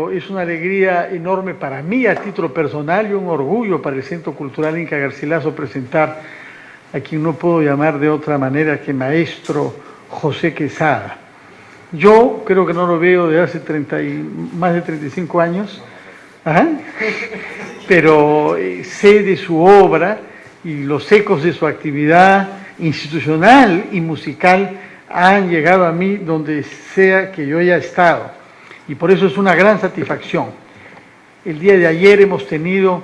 Es una alegría enorme para mí a título personal y un orgullo para el Centro Cultural Inca Garcilaso presentar a quien no puedo llamar de otra manera que maestro José Quesada. Yo creo que no lo veo de hace más de 35 años, pero sé de su obra y los ecos de su actividad institucional y musical han llegado a mí donde sea que yo haya estado. Y por eso es una gran satisfacción. El día de ayer hemos tenido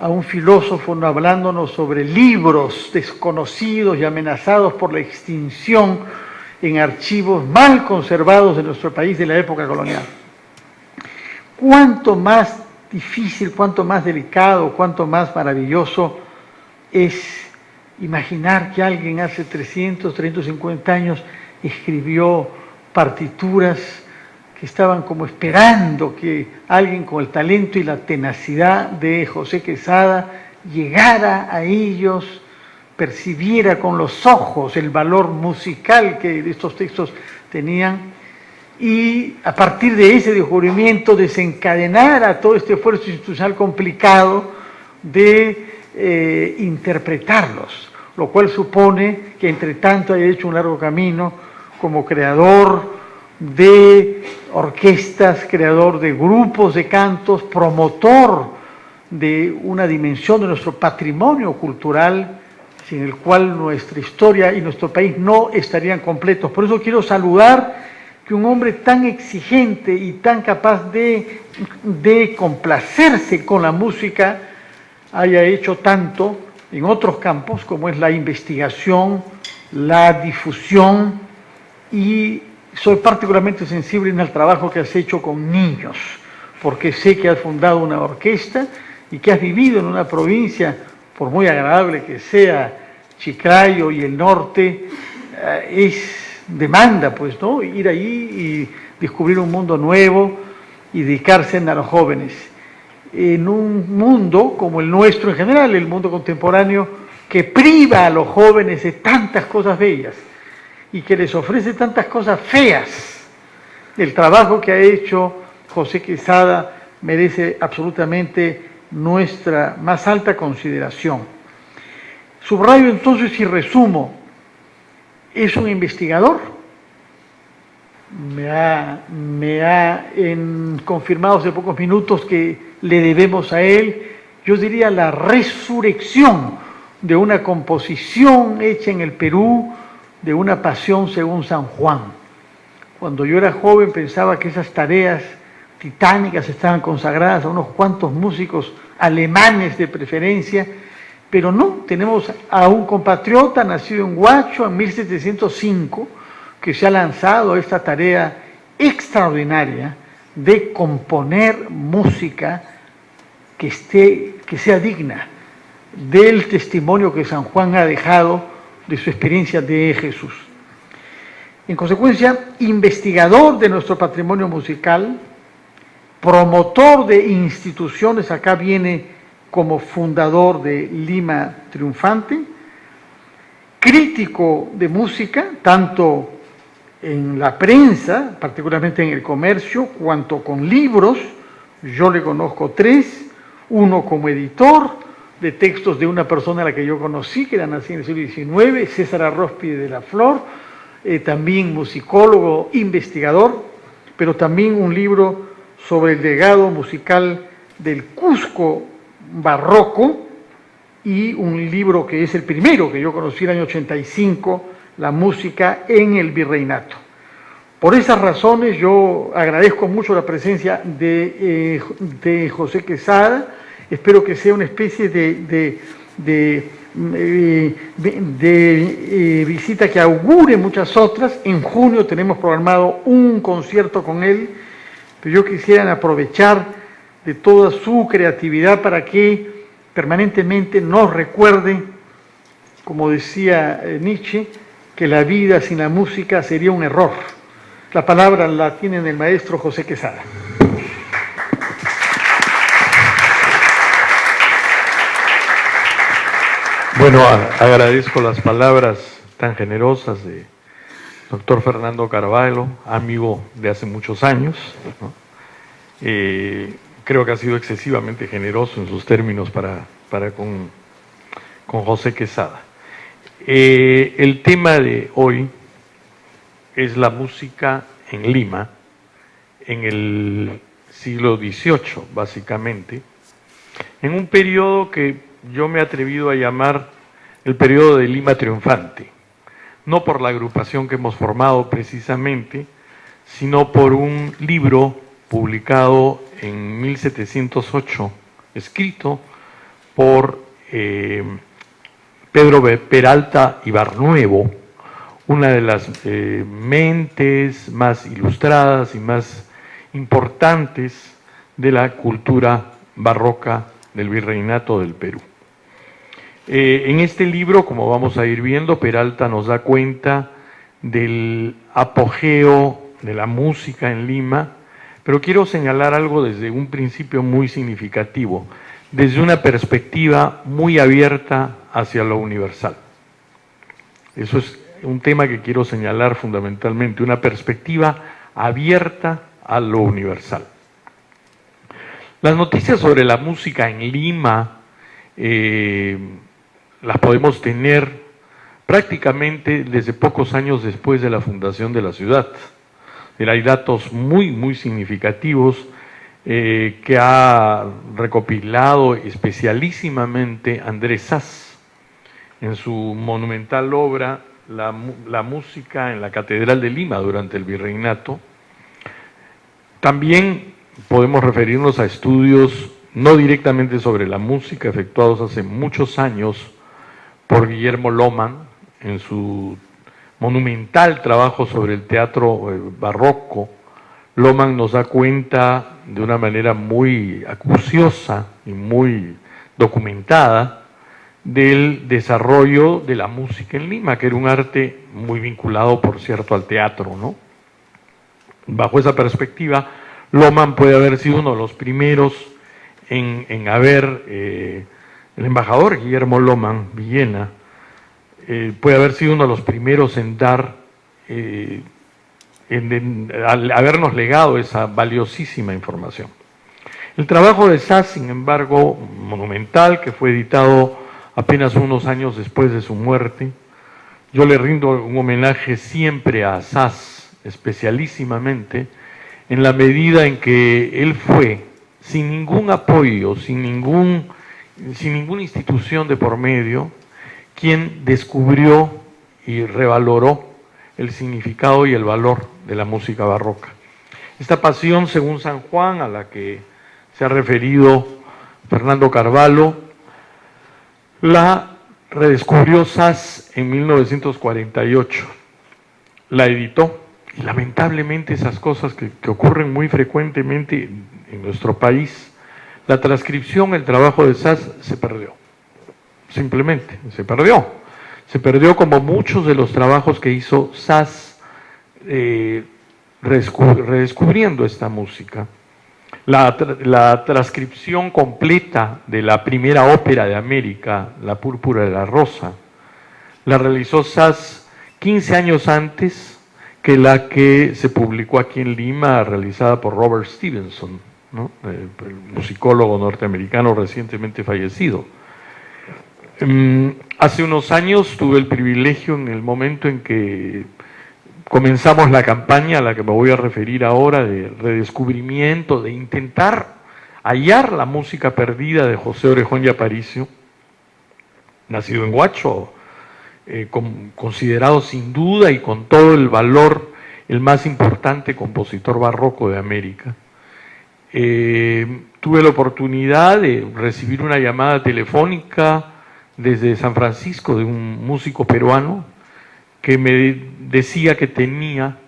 a un filósofo hablándonos sobre libros desconocidos y amenazados por la extinción en archivos mal conservados de nuestro país de la época colonial. Cuánto más difícil, cuánto más delicado, cuánto más maravilloso es imaginar que alguien hace 300, 350 años escribió partituras que estaban como esperando que alguien con el talento y la tenacidad de José Quesada llegara a ellos, percibiera con los ojos el valor musical que estos textos tenían y a partir de ese descubrimiento desencadenara todo este esfuerzo institucional complicado de interpretarlos, lo cual supone que entre tanto haya hecho un largo camino como creador de orquestas, creador de grupos de cantos, promotor de una dimensión de nuestro patrimonio cultural sin el cual nuestra historia y nuestro país no estarían completos. Por eso quiero saludar que un hombre tan exigente y tan capaz de complacerse con la música haya hecho tanto en otros campos como es la investigación, la difusión y soy particularmente sensible en el trabajo que has hecho con niños, porque sé que has fundado una orquesta y que has vivido en una provincia, por muy agradable que sea Chiclayo y el norte, demanda, pues, ¿no? Ir allí y descubrir un mundo nuevo y dedicarse a los jóvenes. En un mundo como el nuestro en general, el mundo contemporáneo, que priva a los jóvenes de tantas cosas bellas y que les ofrece tantas cosas feas. El trabajo que ha hecho José Quesada merece absolutamente nuestra más alta consideración. Subrayo entonces y resumo, es un investigador, me ha confirmado hace pocos minutos que le debemos a él, yo diría la resurrección de una composición hecha en el Perú, de una pasión según San Juan. Cuando yo era joven pensaba que esas tareas titánicas estaban consagradas a unos cuantos músicos alemanes de preferencia, pero no, tenemos a un compatriota nacido en Huacho en 1705 que se ha lanzado a esta tarea extraordinaria de componer música que sea digna del testimonio que San Juan ha dejado de su experiencia de Jesús. En consecuencia, investigador de nuestro patrimonio musical, promotor de instituciones, acá viene como fundador de Lima Triunfante, crítico de música, tanto en la prensa, particularmente en el comercio, cuanto con libros. Yo le conozco 3, uno como editor de textos de una persona a la que yo conocí, que era nacida en el siglo XIX, César Arróspide de la Flor, también musicólogo, investigador, pero también un libro sobre el legado musical del Cusco barroco y un libro que es el primero que yo conocí en el año 85, La música en el virreinato. Por esas razones yo agradezco mucho la presencia de José Quesada. Espero que sea una especie de visita que augure muchas otras. En junio tenemos programado un concierto con él, pero yo quisiera aprovechar de toda su creatividad para que permanentemente nos recuerde, como decía Nietzsche, que la vida sin la música sería un error. La palabra la tiene el maestro José Quesada. Bueno, agradezco las palabras tan generosas de doctor Fernando Carvalho, amigo de hace muchos años, ¿no? Creo que ha sido excesivamente generoso en sus términos para con José Quesada. El tema de hoy es la música en Lima, en el siglo XVIII, básicamente, en un periodo que yo me he atrevido a llamar el periodo de Lima triunfante, no por la agrupación que hemos formado precisamente, sino por un libro publicado en 1708, escrito por Pedro Peralta y Barnuevo, una de las mentes más ilustradas y más importantes de la cultura barroca del Virreinato del Perú. En este libro, como vamos a ir viendo, Peralta nos da cuenta del apogeo de la música en Lima, pero quiero señalar algo desde un principio muy significativo, desde una perspectiva muy abierta hacia lo universal. Eso es un tema que quiero señalar fundamentalmente, una perspectiva abierta a lo universal. Las noticias sobre la música en Lima las podemos tener prácticamente desde pocos años después de la fundación de la ciudad. Hay datos muy significativos que ha recopilado especialísimamente Andrés Saz en su monumental obra La música en la Catedral de Lima durante el Virreinato. También podemos referirnos a estudios no directamente sobre la música efectuados hace muchos años por Guillermo Loman en su monumental trabajo sobre el teatro barroco. Loman nos da cuenta de una manera muy acuciosa y muy documentada del desarrollo de la música en Lima, que era un arte muy vinculado, por cierto, al teatro, ¿no? Bajo esa perspectiva, Loman puede haber sido uno de los primeros en haber, el embajador Guillermo Loman, Villena, puede haber sido uno de los primeros en dar, al habernos legado esa valiosísima información. El trabajo de Saz, sin embargo, monumental, que fue editado apenas unos años después de su muerte. Yo le rindo un homenaje siempre a Saz, especialísimamente, en la medida en que él fue, sin ningún apoyo, sin ninguna institución de por medio, quien descubrió y revaloró el significado y el valor de la música barroca. Esta pasión, según San Juan, a la que se ha referido Fernando Carvalho, la redescubrió Saz en 1948, la editó, y lamentablemente esas cosas que ocurren muy frecuentemente en nuestro país, la transcripción, el trabajo de Saz se perdió, simplemente se perdió. Se perdió como muchos de los trabajos que hizo Saz redescubriendo esta música. La transcripción completa de la primera ópera de América, La Púrpura de la Rosa, la realizó Saz 15 años antes que la que se publicó aquí en Lima, realizada por Robert Stevenson, ¿no? El musicólogo norteamericano recientemente fallecido. Hace unos años tuve el privilegio, en el momento en que comenzamos la campaña a la que me voy a referir ahora, de redescubrimiento, de intentar hallar la música perdida de José Orejón y Aparicio, nacido en Huacho, considerado sin duda y con todo el valor el más importante compositor barroco de América. Tuve la oportunidad de recibir una llamada telefónica desde San Francisco de un músico peruano que me decía que tenía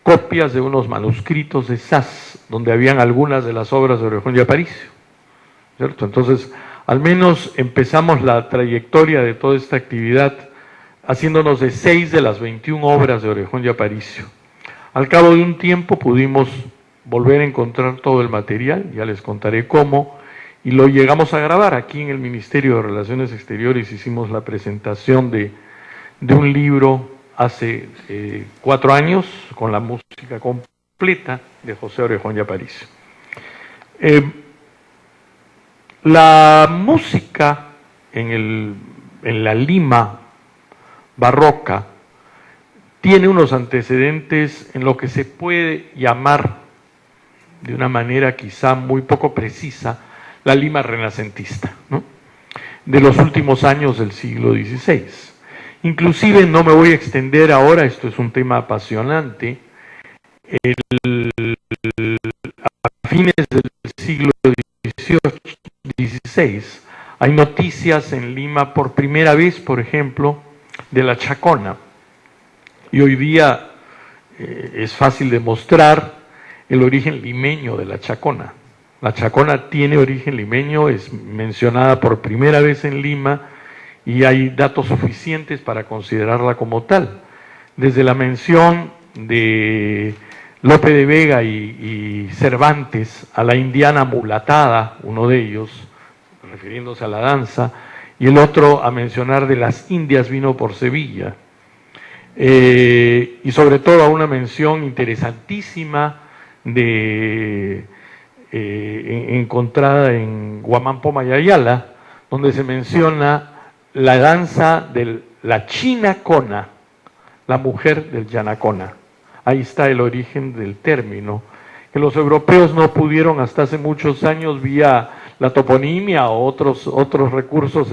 copias de unos manuscritos de Saz, donde habían algunas de las obras de Orejón y Aparicio, ¿cierto? Entonces, al menos empezamos la trayectoria de toda esta actividad haciéndonos de 6 de las 21 obras de Orejón y Aparicio. Al cabo de un tiempo pudimos volver a encontrar todo el material, ya les contaré cómo, y lo llegamos a grabar aquí en el Ministerio de Relaciones Exteriores. Hicimos la presentación de un libro hace 4 años con la música completa de José Orejón y Aparicio. La música en la Lima barroca tiene unos antecedentes en lo que se puede llamar, de una manera quizá muy poco precisa, la Lima renacentista, ¿no?, de los últimos años del siglo XVI. Inclusive, no me voy a extender ahora, esto es un tema apasionante, a fines del siglo XVI hay noticias en Lima por primera vez, por ejemplo, de la chacona. Y hoy día es fácil demostrar el origen limeño de la chacona. La chacona tiene origen limeño, es mencionada por primera vez en Lima y hay datos suficientes para considerarla como tal. Desde la mención de Lope de Vega y Cervantes a la indiana mulatada, uno de ellos, refiriéndose a la danza, y el otro a mencionar de las indias vino por Sevilla. Y sobre todo a una mención interesantísima encontrada en Huamampo Mayayala, donde se menciona la danza de la chinacona, la mujer del yanacona. Ahí está el origen del término, que los europeos no pudieron hasta hace muchos años, vía la toponimia o otros recursos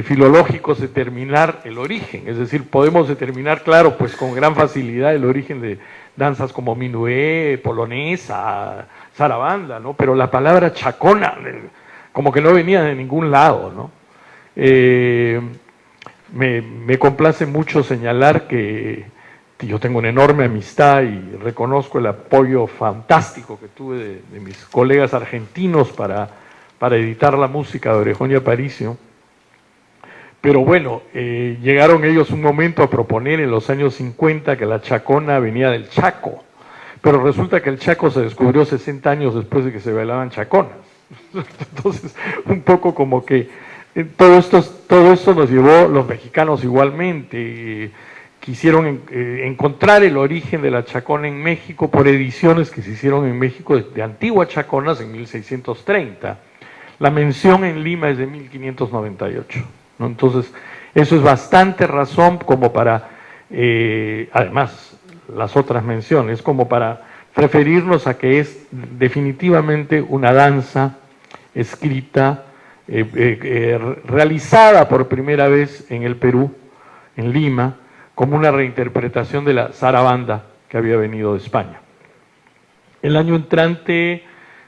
filológicos, determinar el origen. Es decir, podemos determinar, claro, pues con gran facilidad el origen de danzas como minué, polonesa, zarabanda, ¿no? Pero la palabra chacona como que no venía de ningún lado, ¿no? Me complace mucho señalar que yo tengo una enorme amistad y reconozco el apoyo fantástico que tuve de mis colegas argentinos para editar la música de Orejón y Aparicio. Pero bueno, llegaron ellos un momento a proponer en los años 50 que la chacona venía del Chaco, pero resulta que el Chaco se descubrió 60 años después de que se bailaban chaconas. Entonces, un poco como que todo esto nos llevó, los mexicanos igualmente, quisieron encontrar el origen de la chacona en México por ediciones que se hicieron en México de antiguas chaconas en 1630. La mención en Lima es de 1598, ¿no? Entonces, eso es bastante razón como para, además, las otras menciones, como para referirnos a que es definitivamente una danza escrita, realizada por primera vez en el Perú, en Lima, como una reinterpretación de la zarabanda que había venido de España. El año entrante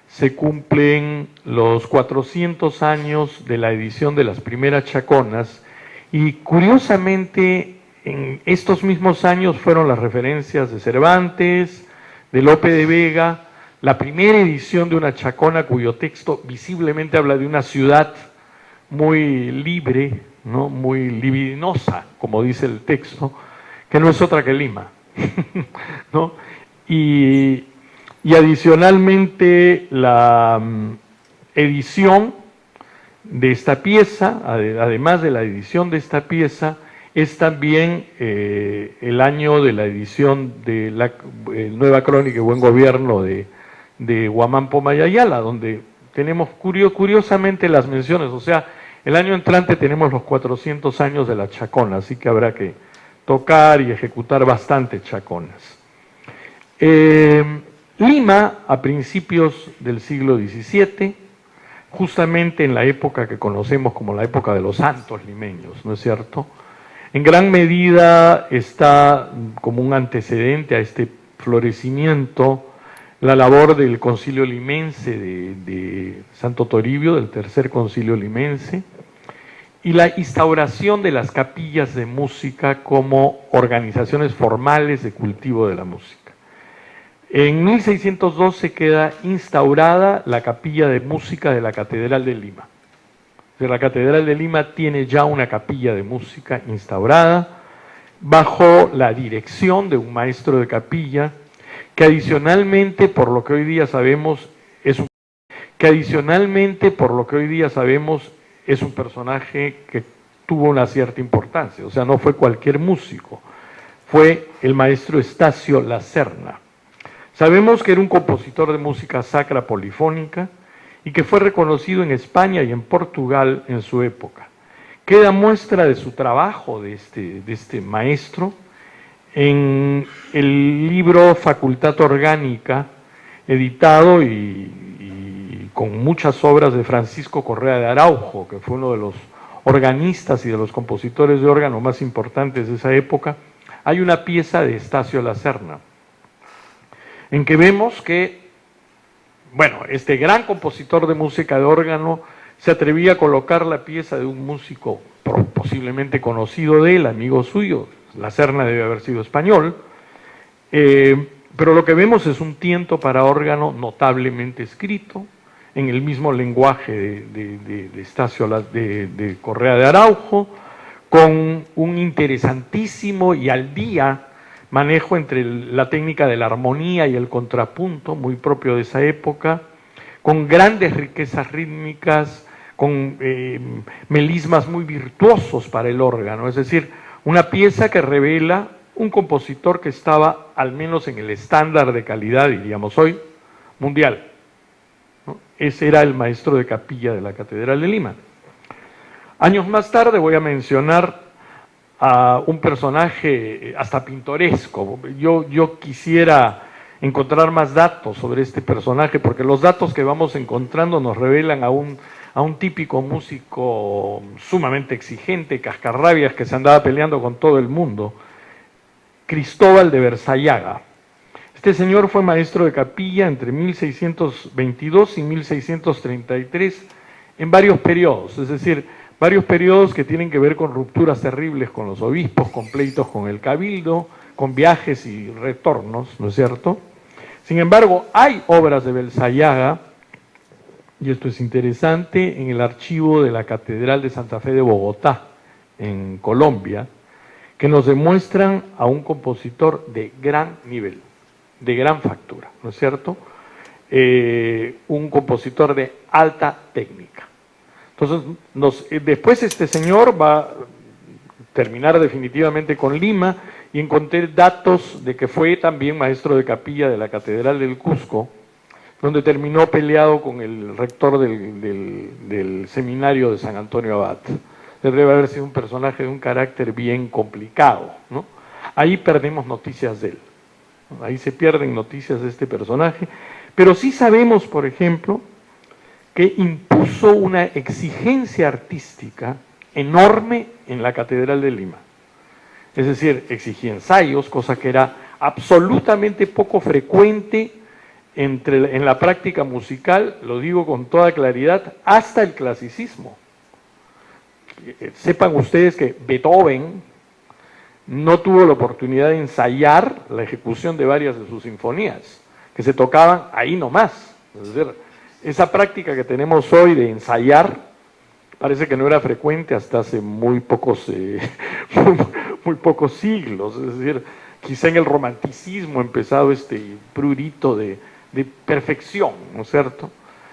se cumplen los 400 años de la edición de las primeras chaconas y curiosamente en estos mismos años fueron las referencias de Cervantes, de Lope de Vega, la primera edición de una chacona cuyo texto visiblemente habla de una ciudad muy libre, ¿no?, muy libidinosa, como dice el texto, que no es otra que Lima, ¿no? Y adicionalmente la edición de esta pieza, además de la edición de esta pieza, es también el año de la edición de la Nueva Crónica y Buen Gobierno de Huamampo Mayayala, donde tenemos curiosamente las menciones, o sea, el año entrante tenemos los 400 años de la chacona, así que habrá que tocar y ejecutar bastantes chaconas. Lima, a principios del siglo XVII, justamente en la época que conocemos como la época de los santos limeños, ¿no es cierto?, en gran medida está como un antecedente a este florecimiento la labor del Concilio Limense de Santo Toribio, del Tercer Concilio Limense, y la instauración de las capillas de música como organizaciones formales de cultivo de la música. En 1612 queda instaurada la capilla de música de la Catedral de Lima. La Catedral de Lima tiene ya una capilla de música instaurada bajo la dirección de un maestro de capilla que adicionalmente, por lo que hoy día sabemos, es un personaje que tuvo una cierta importancia, o sea, no fue cualquier músico, fue el maestro Estacio La Serna. Sabemos que era un compositor de música sacra polifónica y que fue reconocido en España y en Portugal en su época. Queda muestra de su trabajo de este maestro en el libro Facultad Orgánica, editado y con muchas obras de Francisco Correa de Araujo, que fue uno de los organistas y de los compositores de órgano más importantes de esa época. Hay una pieza de Estacio Lacerna, en que vemos que, bueno, este gran compositor de música de órgano se atrevía a colocar la pieza de un músico posiblemente conocido de él, amigo suyo. Lacerna debe haber sido español, pero lo que vemos es un tiento para órgano notablemente escrito, en el mismo lenguaje de Estacio de Correa de Araujo, con un interesantísimo y al día manejo entre la técnica de la armonía y el contrapunto, muy propio de esa época, con grandes riquezas rítmicas, con melismas muy virtuosos para el órgano, es decir, una pieza que revela un compositor que estaba, al menos en el estándar de calidad, diríamos hoy, mundial, ¿no? Ese era el maestro de capilla de la Catedral de Lima. Años más tarde voy a mencionar a un personaje hasta pintoresco. Yo quisiera encontrar más datos sobre este personaje, porque los datos que vamos encontrando nos revelan a un típico músico sumamente exigente, cascarrabias, que se andaba peleando con todo el mundo, Cristóbal de Versallaga. Este señor fue maestro de capilla entre 1622 y 1633 en varios periodos, es decir, varios periodos que tienen que ver con rupturas terribles con los obispos, con pleitos con el cabildo, con viajes y retornos, ¿no es cierto? Sin embargo, hay obras de Versallaga, y esto es interesante, en el archivo de la Catedral de Santa Fe de Bogotá, en Colombia, que nos demuestran a un compositor de gran nivel, de gran factura, ¿no es cierto? Un compositor de alta técnica. Entonces, después este señor va a terminar definitivamente con Lima, y encontré datos de que fue también maestro de capilla de la Catedral del Cusco, donde terminó peleado con el rector del seminario de San Antonio Abad. Debe haber sido un personaje de un carácter bien complicado, ¿no? Ahí perdemos noticias de él, ¿no? Ahí se pierden noticias de este personaje, pero sí sabemos, por ejemplo, que impuso una exigencia artística enorme en la Catedral de Lima. Es decir, exigía ensayos, cosa que era absolutamente poco frecuente en la práctica musical, lo digo con toda claridad, hasta el clasicismo. Sepan ustedes que Beethoven no tuvo la oportunidad de ensayar la ejecución de varias de sus sinfonías, que se tocaban ahí nomás. Es decir, esa práctica que tenemos hoy de ensayar parece que no era frecuente hasta hace muy pocos siglos. Es decir, quizá en el romanticismo ha empezado este prurito de perfección, ¿no es cierto?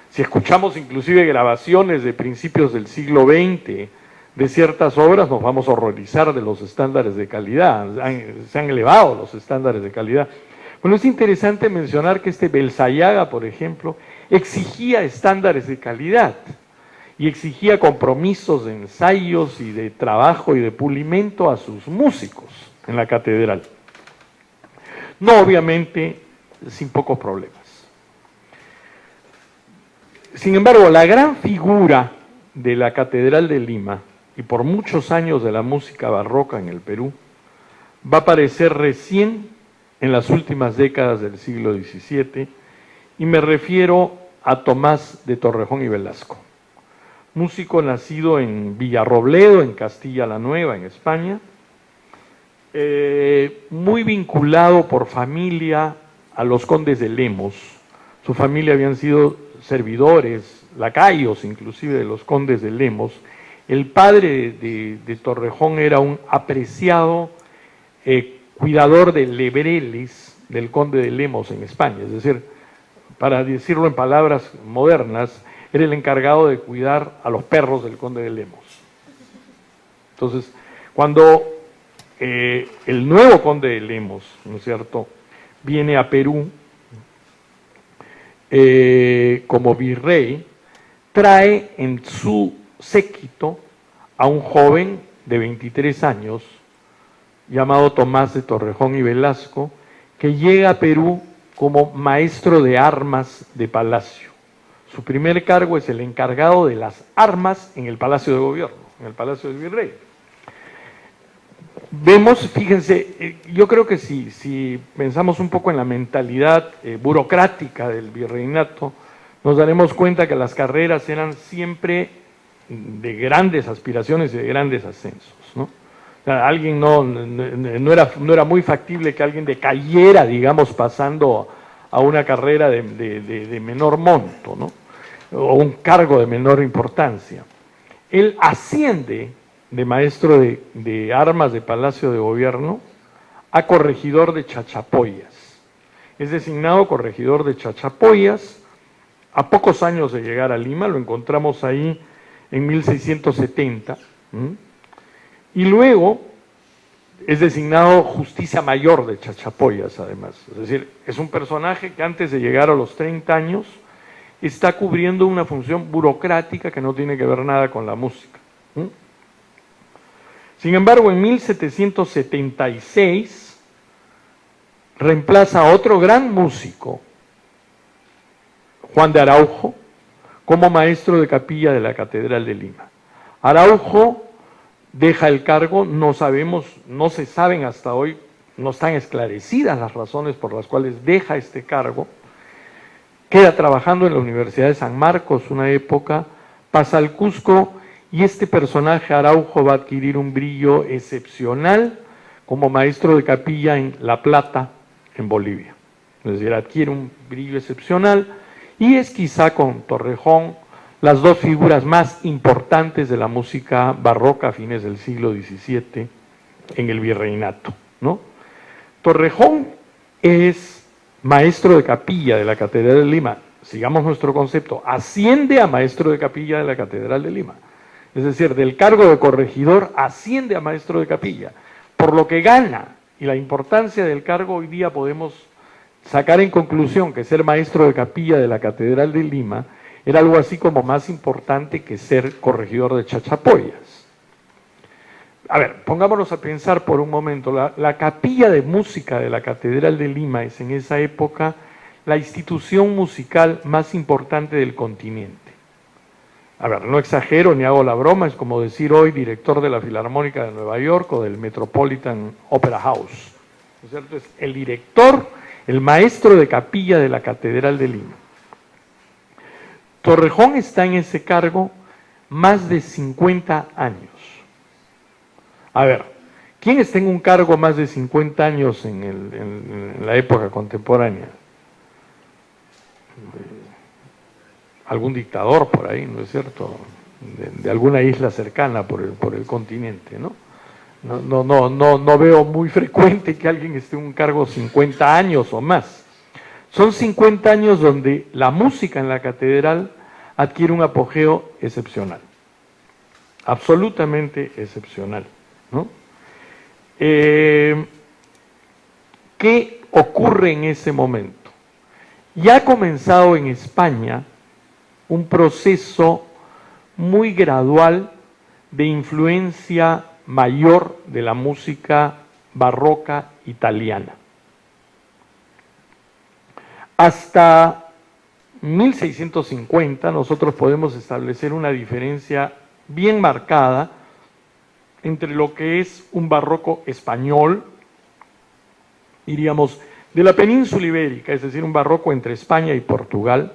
Si escuchamos inclusive grabaciones de principios del siglo XX de ciertas obras, nos vamos a horrorizar de los estándares de calidad. Se han elevado los estándares de calidad. Bueno, es interesante mencionar que este Versallaga, por ejemplo, exigía estándares de calidad y exigía compromisos de ensayos y de trabajo y de pulimento a sus músicos en la catedral. No, obviamente, sin pocos problemas. Sin embargo, la gran figura de la Catedral de Lima, y por muchos años de la música barroca en el Perú, va a aparecer recién en las últimas décadas del siglo XVII, y me refiero a Tomás de Torrejón y Velasco, músico nacido en Villarrobledo, en Castilla la Nueva, en España, muy vinculado por familia a los condes de Lemos. Su familia habían sido servidores, lacayos inclusive de los condes de Lemos. El padre de Torrejón era un apreciado cuidador de lebreles del conde de Lemos en España, es decir, para decirlo en palabras modernas, era el encargado de cuidar a los perros del conde de Lemos. Entonces, cuando el nuevo conde de Lemos, ¿no es cierto?, viene a Perú como virrey, trae en su séquito a un joven de 23 años llamado Tomás de Torrejón y Velasco, que llega a Perú como maestro de armas de palacio. Su primer cargo es el encargado de las armas en el Palacio de Gobierno, en el Palacio del Virrey. Vemos, fíjense, yo creo que si pensamos un poco en la mentalidad burocrática del virreinato, nos daremos cuenta que las carreras eran siempre de grandes aspiraciones y de grandes ascensos, ¿no? O sea, alguien no era muy factible que alguien decayera, digamos, pasando a una carrera de menor monto, ¿no? O un cargo de menor importancia. Él asciende de maestro de armas de Palacio de Gobierno a corregidor de Chachapoyas. Es designado corregidor de Chachapoyas a pocos años de llegar a Lima, lo encontramos ahí en 1670, y luego es designado Justicia Mayor de Chachapoyas, además. Es decir, es un personaje que antes de llegar a los 30 años está cubriendo una función burocrática que no tiene que ver nada con la música. Sin embargo, en 1776 reemplaza a otro gran músico, Juan de Araujo, como maestro de capilla de la Catedral de Lima. Araujo deja el cargo, no se saben hasta hoy, no están esclarecidas las razones por las cuales deja este cargo, queda trabajando en la Universidad de San Marcos una época, pasa al Cusco y este personaje Araujo va a adquirir un brillo excepcional como maestro de capilla en La Plata, en Bolivia. Es decir, adquiere un brillo excepcional y es quizá con Torrejón las dos figuras más importantes de la música barroca a fines del siglo XVII en el virreinato, ¿no? Torrejón es maestro de capilla de la Catedral de Lima, sigamos nuestro concepto, asciende a maestro de capilla de la Catedral de Lima. Es decir, del cargo de corregidor asciende a maestro de capilla, por lo que gana y la importancia del cargo hoy día podemos sacar en conclusión que ser maestro de capilla de la Catedral de Lima era algo así como más importante que ser corregidor de Chachapoyas. A ver, pongámonos a pensar por un momento, la capilla de música de la Catedral de Lima es en esa época la institución musical más importante del continente. A ver, no exagero ni hago la broma, es como decir hoy director de la Filarmónica de Nueva York o del Metropolitan Opera House, ¿no es cierto? Es el director, el maestro de capilla de la Catedral de Lima. Torrejón está en ese cargo más de 50 años. A ver, ¿quién está en un cargo más de 50 años en la época contemporánea? Algún dictador por ahí, ¿no es cierto? De alguna isla cercana por el continente, ¿no? No veo muy frecuente que alguien esté en un cargo 50 años o más. Son 50 años donde la música en la catedral adquiere un apogeo excepcional, absolutamente excepcional, ¿no? ¿Qué ocurre en ese momento? Ya ha comenzado en España un proceso muy gradual de influencia mayor de la música barroca italiana. Hasta 1650 nosotros podemos establecer una diferencia bien marcada entre lo que es un barroco español, diríamos, de la península ibérica, es decir, un barroco entre España y Portugal,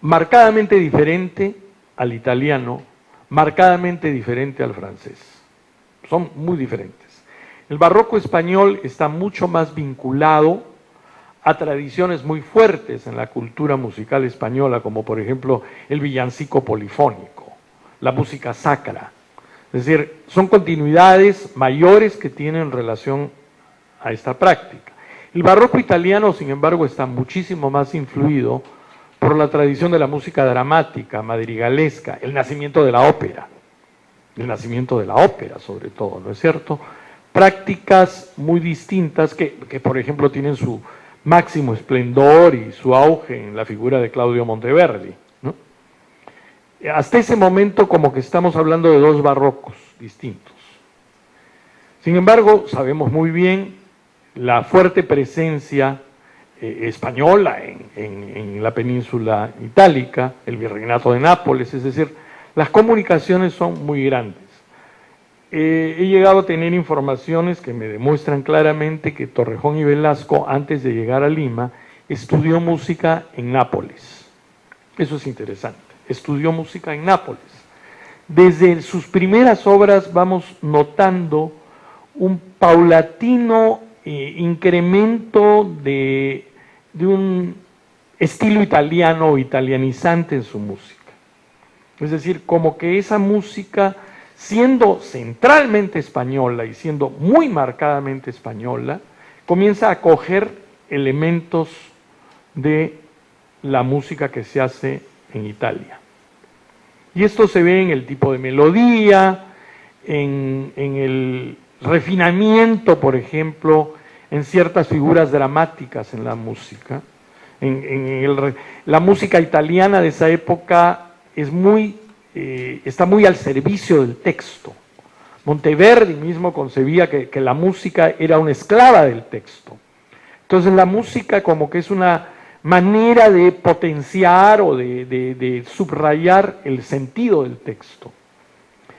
marcadamente diferente al italiano, marcadamente diferente al francés. Son muy diferentes. El barroco español está mucho más vinculado a tradiciones muy fuertes en la cultura musical española, como por ejemplo el villancico polifónico, la música sacra. Es decir, son continuidades mayores que tienen relación a esta práctica. El barroco italiano, sin embargo, está muchísimo más influido por la tradición de la música dramática, madrigalesca, el nacimiento de la ópera sobre todo, ¿no es cierto? Prácticas muy distintas que por ejemplo, tienen su máximo esplendor y su auge en la figura de Claudio Monteverdi, ¿no? Hasta ese momento como que estamos hablando de dos barrocos distintos. Sin embargo, sabemos muy bien la fuerte presencia española en la península itálica, el virreinato de Nápoles, es decir, las comunicaciones son muy grandes. He llegado a tener informaciones que me demuestran claramente que Torrejón y Velasco, antes de llegar a Lima, estudió música en Nápoles. Eso es interesante, estudió música en Nápoles. Desde sus primeras obras vamos notando un paulatino incremento de un estilo italiano o italianizante en su música. Es decir, como que esa música, siendo centralmente española y siendo muy marcadamente española, comienza a coger elementos de la música que se hace en Italia. Y esto se ve en el tipo de melodía, en el refinamiento, por ejemplo, en ciertas figuras dramáticas en la música. La música italiana de esa época está muy al servicio del texto. Monteverdi mismo concebía que la música era una esclava del texto. Entonces la música como que es una manera de potenciar o de subrayar el sentido del texto.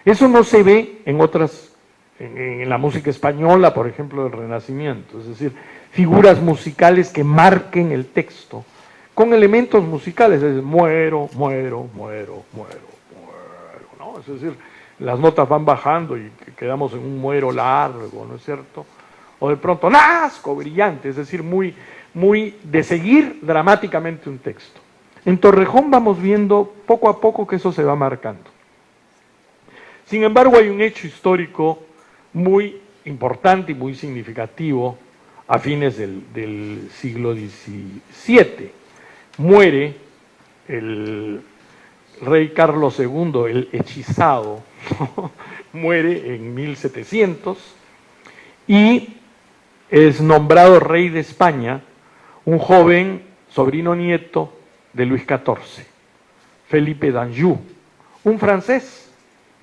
Eso no se ve en la música española, por ejemplo, del Renacimiento, es decir, figuras musicales que marquen el texto, con elementos musicales, es decir, muero, muero, muero, muero, muero, ¿no? Es decir, las notas van bajando y quedamos en un muero largo, ¿no es cierto? O de pronto, nazco, brillante, es decir, muy de seguir dramáticamente un texto. En Torrejón vamos viendo poco a poco que eso se va marcando. Sin embargo, hay un hecho histórico muy importante y muy significativo a fines del siglo XVII. Muere el rey Carlos II, el hechizado, muere en 1700 y es nombrado rey de España un joven sobrino nieto de Luis XIV, Felipe d'Anjou, un francés,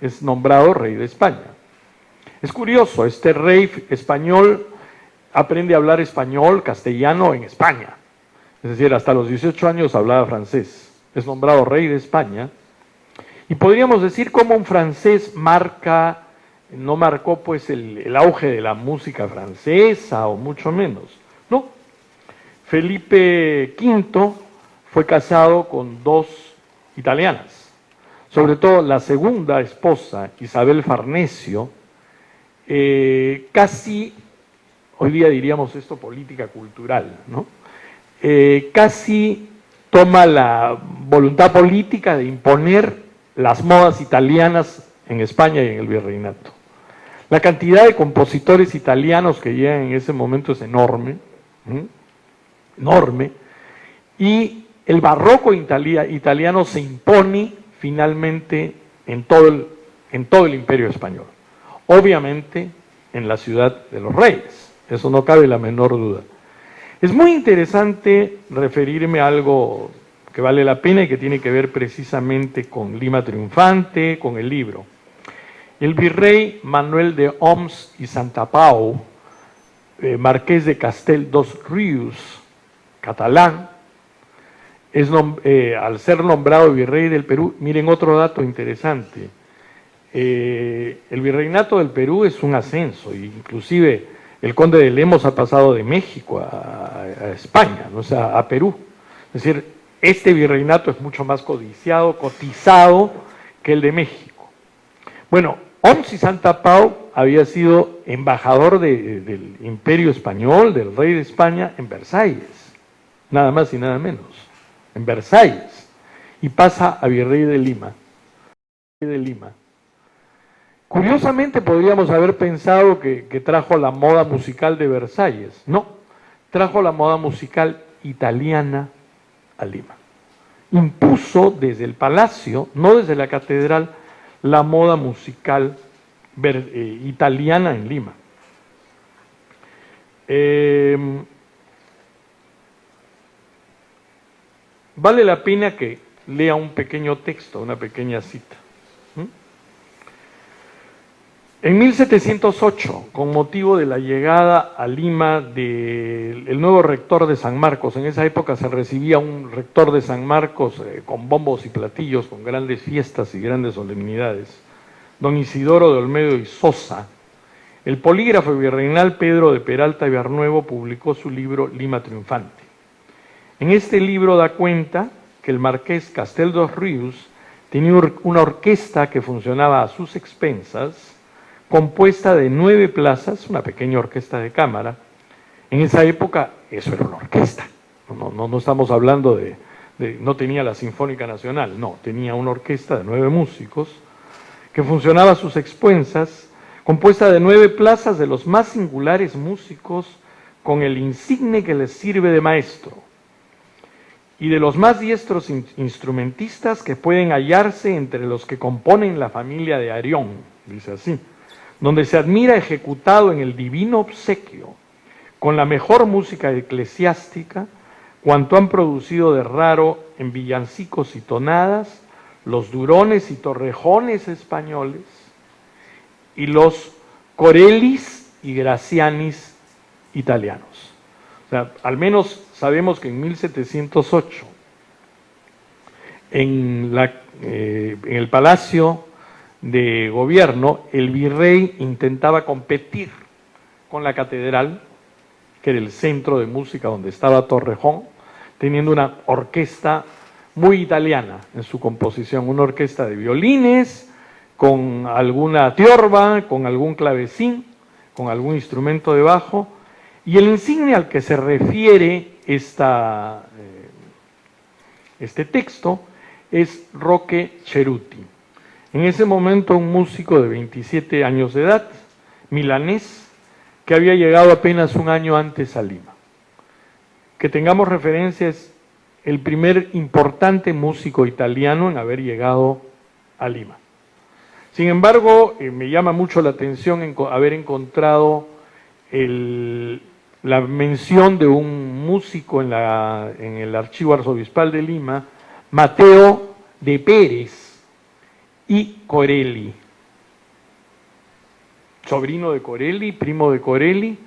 es nombrado rey de España. Es curioso, este rey español aprende a hablar español, castellano en España. Es decir, hasta los 18 años hablaba francés. Es nombrado rey de España. Y podríamos decir cómo un francés no marcó pues el auge de la música francesa o mucho menos. No. Felipe V fue casado con dos italianas. Sobre todo la segunda esposa, Isabel Farnesio, casi, hoy día diríamos esto política cultural, ¿no? Casi toma la voluntad política de imponer las modas italianas en España y en el virreinato. La cantidad de compositores italianos que llegan en ese momento es enorme, enorme, y el barroco italiano se impone finalmente en todo el Imperio Español. Obviamente en la ciudad de los reyes, eso no cabe la menor duda. Es muy interesante referirme a algo que vale la pena y que tiene que ver precisamente con Lima Triunfante, con el libro. El virrey Manuel de Oms y Santapau, marqués de Castel dos Rius, catalán, al ser nombrado virrey del Perú, miren otro dato interesante, el virreinato del Perú es un ascenso, inclusive el conde de Lemos ha pasado de México a España, ¿no? O sea, a Perú. Es decir, este virreinato es mucho más codiciado, cotizado que el de México. Bueno, Oms y Santapau había sido embajador del Imperio Español, del rey de España, en Versalles, nada más y nada menos, en Versalles, y pasa a virrey de Lima. Curiosamente podríamos haber pensado que trajo la moda musical de Versalles. No, trajo la moda musical italiana a Lima. Impuso desde el palacio, no desde la catedral, la moda musical italiana en Lima. vale la pena que lea un pequeño texto, una pequeña cita. En 1708, con motivo de la llegada a Lima del nuevo rector de San Marcos, en esa época se recibía un rector de San Marcos con bombos y platillos, con grandes fiestas y grandes solemnidades, don Isidoro de Olmedo y Sosa, el polígrafo virreinal Pedro de Peralta y Bernuevo publicó su libro Lima Triunfante. En este libro da cuenta que el marqués Castel dos Rius tenía una orquesta que funcionaba a sus expensas, compuesta de 9 plazas, una pequeña orquesta de cámara. En esa época eso era una orquesta, no estamos hablando no tenía la Sinfónica Nacional, no, tenía una orquesta de 9 músicos que funcionaba a sus expensas, compuesta de 9 plazas de los más singulares músicos con el insigne que les sirve de maestro y de los más diestros instrumentistas que pueden hallarse entre los que componen la familia de Arión, dice así, donde se admira ejecutado en el divino obsequio, con la mejor música eclesiástica, cuanto han producido de raro en villancicos y tonadas, los durones y torrejones españoles, y los Corellis y Gracianis italianos. O sea, al menos sabemos que en 1708, en el Palacio de Gobierno, el virrey intentaba competir con la catedral, que era el centro de música donde estaba Torrejón, teniendo una orquesta muy italiana en su composición, una orquesta de violines, con alguna tiorba, con algún clavecín, con algún instrumento de bajo, y el insigne al que se refiere este texto es Roque Ceruti. En ese momento un músico de 27 años de edad, milanés, que había llegado apenas un año antes a Lima. Que tengamos referencia, es el primer importante músico italiano en haber llegado a Lima. Sin embargo, me llama mucho la atención haber encontrado la mención de un músico en el Archivo Arzobispal de Lima, Mateo de Pérez y Corelli, sobrino de Corelli, primo de Corelli,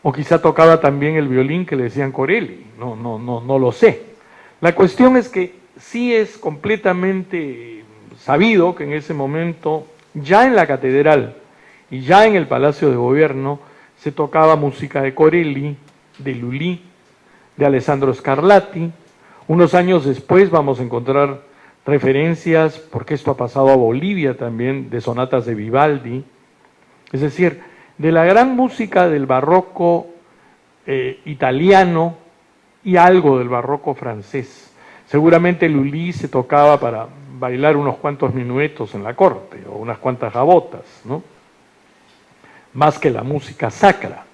o quizá tocaba también el violín que le decían Corelli, no lo sé. La cuestión es que sí es completamente sabido que en ese momento, ya en la catedral y ya en el Palacio de Gobierno, se tocaba música de Corelli, de Lully, de Alessandro Scarlatti. Unos años después vamos a encontrar referencias, porque esto ha pasado a Bolivia también, de sonatas de Vivaldi. Es decir, de la gran música del barroco italiano y algo del barroco francés. Seguramente Lully se tocaba para bailar unos cuantos minuetos en la corte, o unas cuantas gabotas, ¿no? Más que la música sacra.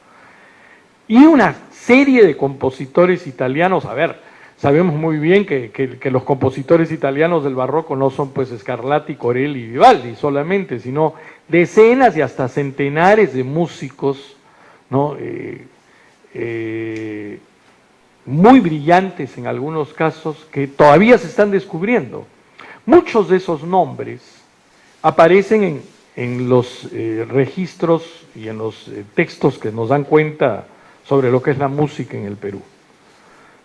Y una serie de compositores italianos, a ver, sabemos muy bien que los compositores italianos del barroco no son pues Scarlatti, Corelli y Vivaldi solamente, sino decenas y hasta centenares de músicos, ¿no? Muy brillantes en algunos casos, que todavía se están descubriendo. Muchos de esos nombres aparecen en los registros y en los textos que nos dan cuenta sobre lo que es la música en el Perú,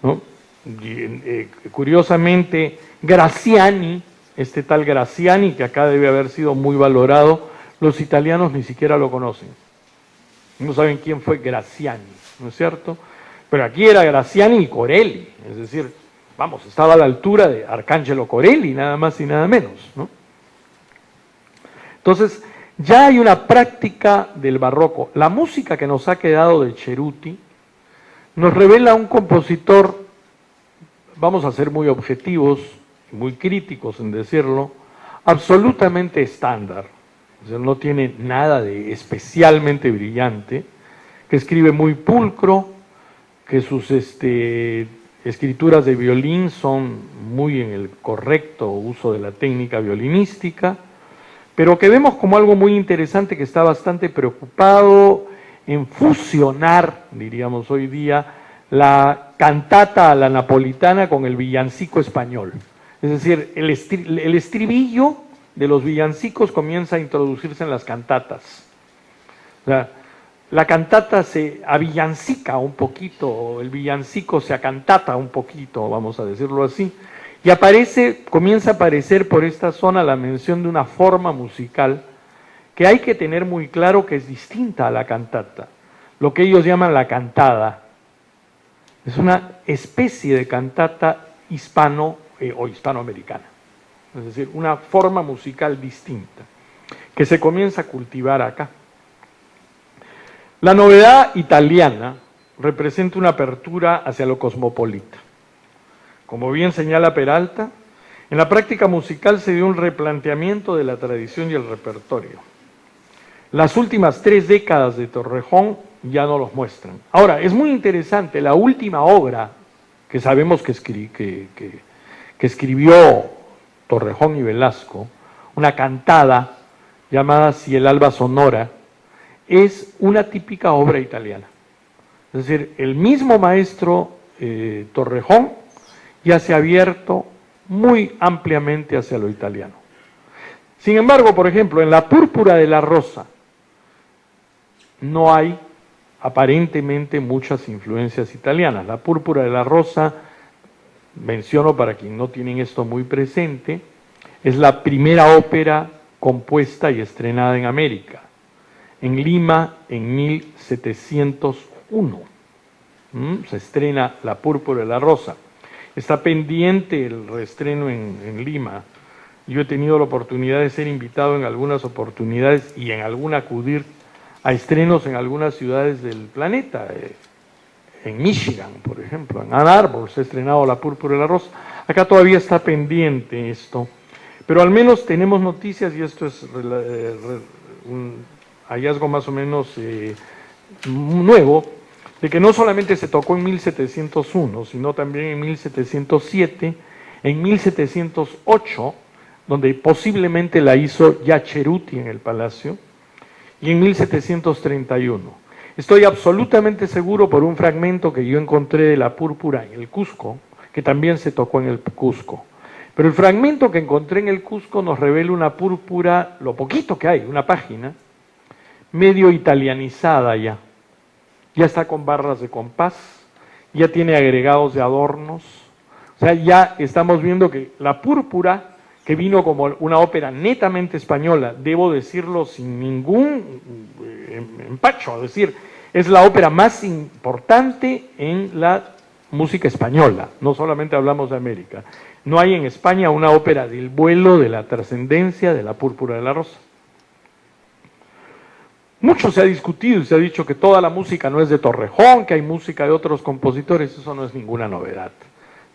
¿no? Y, curiosamente, Graziani, este tal Graziani, que acá debe haber sido muy valorado, los italianos ni siquiera lo conocen. No saben quién fue Graziani, ¿no es cierto? Pero aquí era Graziani y Corelli, es decir, vamos, estaba a la altura de Arcangelo Corelli, nada más y nada menos, ¿no? Entonces, ya hay una práctica del barroco. La música que nos ha quedado de Ceruti nos revela un compositor, vamos a ser muy objetivos, muy críticos en decirlo, absolutamente estándar. O sea, no tiene nada de especialmente brillante, que escribe muy pulcro, que sus escrituras de violín son muy en el correcto uso de la técnica violinística, pero que vemos como algo muy interesante, que está bastante preocupado en fusionar, diríamos hoy día, la cantata a la napolitana con el villancico español. Es decir, el estribillo de los villancicos comienza a introducirse en las cantatas. O sea, la cantata se avillancica un poquito, el villancico se acantata un poquito, vamos a decirlo así, y comienza a aparecer por esta zona la mención de una forma musical que hay que tener muy claro que es distinta a la cantata, lo que ellos llaman la cantada. Es una especie de cantata hispano o hispanoamericana, es decir, una forma musical distinta, que se comienza a cultivar acá. La novedad italiana representa una apertura hacia lo cosmopolita. Como bien señala Peralta, en la práctica musical se dio un replanteamiento de la tradición y el repertorio. Las últimas 3 décadas de Torrejón ya no los muestran. Ahora, es muy interesante, la última obra que sabemos que escribió Torrejón y Velasco, una cantada llamada Si el alba sonora, es una típica obra italiana. Es decir, el mismo maestro Torrejón ya se ha abierto muy ampliamente hacia lo italiano. Sin embargo, por ejemplo, en La Púrpura de la Rosa no hay aparentemente muchas influencias italianas. La Púrpura de la Rosa, menciono para quien no tienen esto muy presente, es la primera ópera compuesta y estrenada en América, en Lima en 1701. Se estrena La Púrpura de la Rosa. Está pendiente el reestreno en Lima. Yo he tenido la oportunidad de ser invitado en algunas oportunidades y en alguna acudir a estrenos en algunas ciudades del planeta. En Michigan, por ejemplo, en Ann Arbor se ha estrenado La Púrpura de la Rosa. Acá todavía está pendiente esto, pero al menos tenemos noticias, y esto es un hallazgo más o menos nuevo, de que no solamente se tocó en 1701, sino también en 1707, en 1708, donde posiblemente la hizo ya Ceruti en el Palacio, y en 1731. Estoy absolutamente seguro por un fragmento que yo encontré de La Púrpura en el Cusco, que también se tocó en el Cusco. Pero el fragmento que encontré en el Cusco nos revela una púrpura, lo poquito que hay, una página, medio italianizada ya. Ya está con barras de compás, ya tiene agregados de adornos. O sea, ya estamos viendo que La Púrpura, que vino como una ópera netamente española, debo decirlo sin ningún empacho, es decir, es la ópera más importante en la música española, no solamente hablamos de América. No hay en España una ópera del vuelo, de la trascendencia de La Púrpura de la Rosa. Mucho se ha discutido y se ha dicho que toda la música no es de Torrejón, que hay música de otros compositores, eso no es ninguna novedad.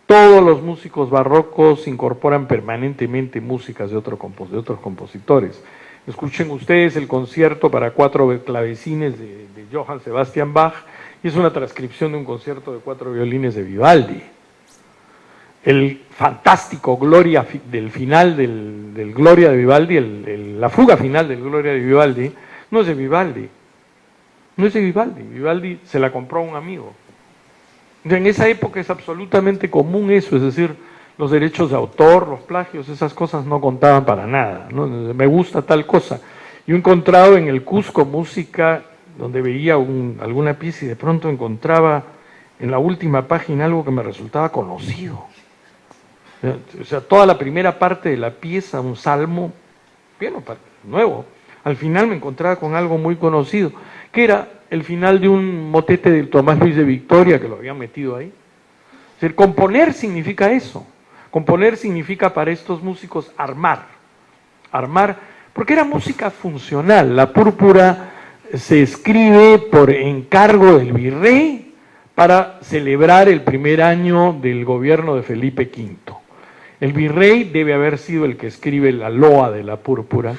Todos los músicos barrocos incorporan permanentemente músicas de otros compositores. Escuchen ustedes el concierto para 4 clavecines de Johann Sebastian Bach, y es una transcripción de un concierto de 4 violines de Vivaldi. El fantástico Gloria del final del Gloria de Vivaldi, la fuga final del Gloria de Vivaldi, no es de Vivaldi. No es de Vivaldi. Vivaldi se la compró a un amigo. En esa época es absolutamente común eso, es decir, los derechos de autor, los plagios, esas cosas no contaban para nada, ¿no? Me gusta tal cosa. Yo he encontrado en el Cusco música donde veía alguna pieza y de pronto encontraba en la última página algo que me resultaba conocido. O sea, toda la primera parte de la pieza, un salmo, bien, nuevo, al final me encontraba con algo muy conocido, que era el final de un motete de Tomás Luis de Victoria, que lo habían metido ahí. Es decir, componer significa eso. Componer significa para estos músicos armar, porque era música funcional. La Púrpura se escribe por encargo del virrey para celebrar el primer año del gobierno de Felipe V. El virrey debe haber sido el que escribe la loa de La Púrpura,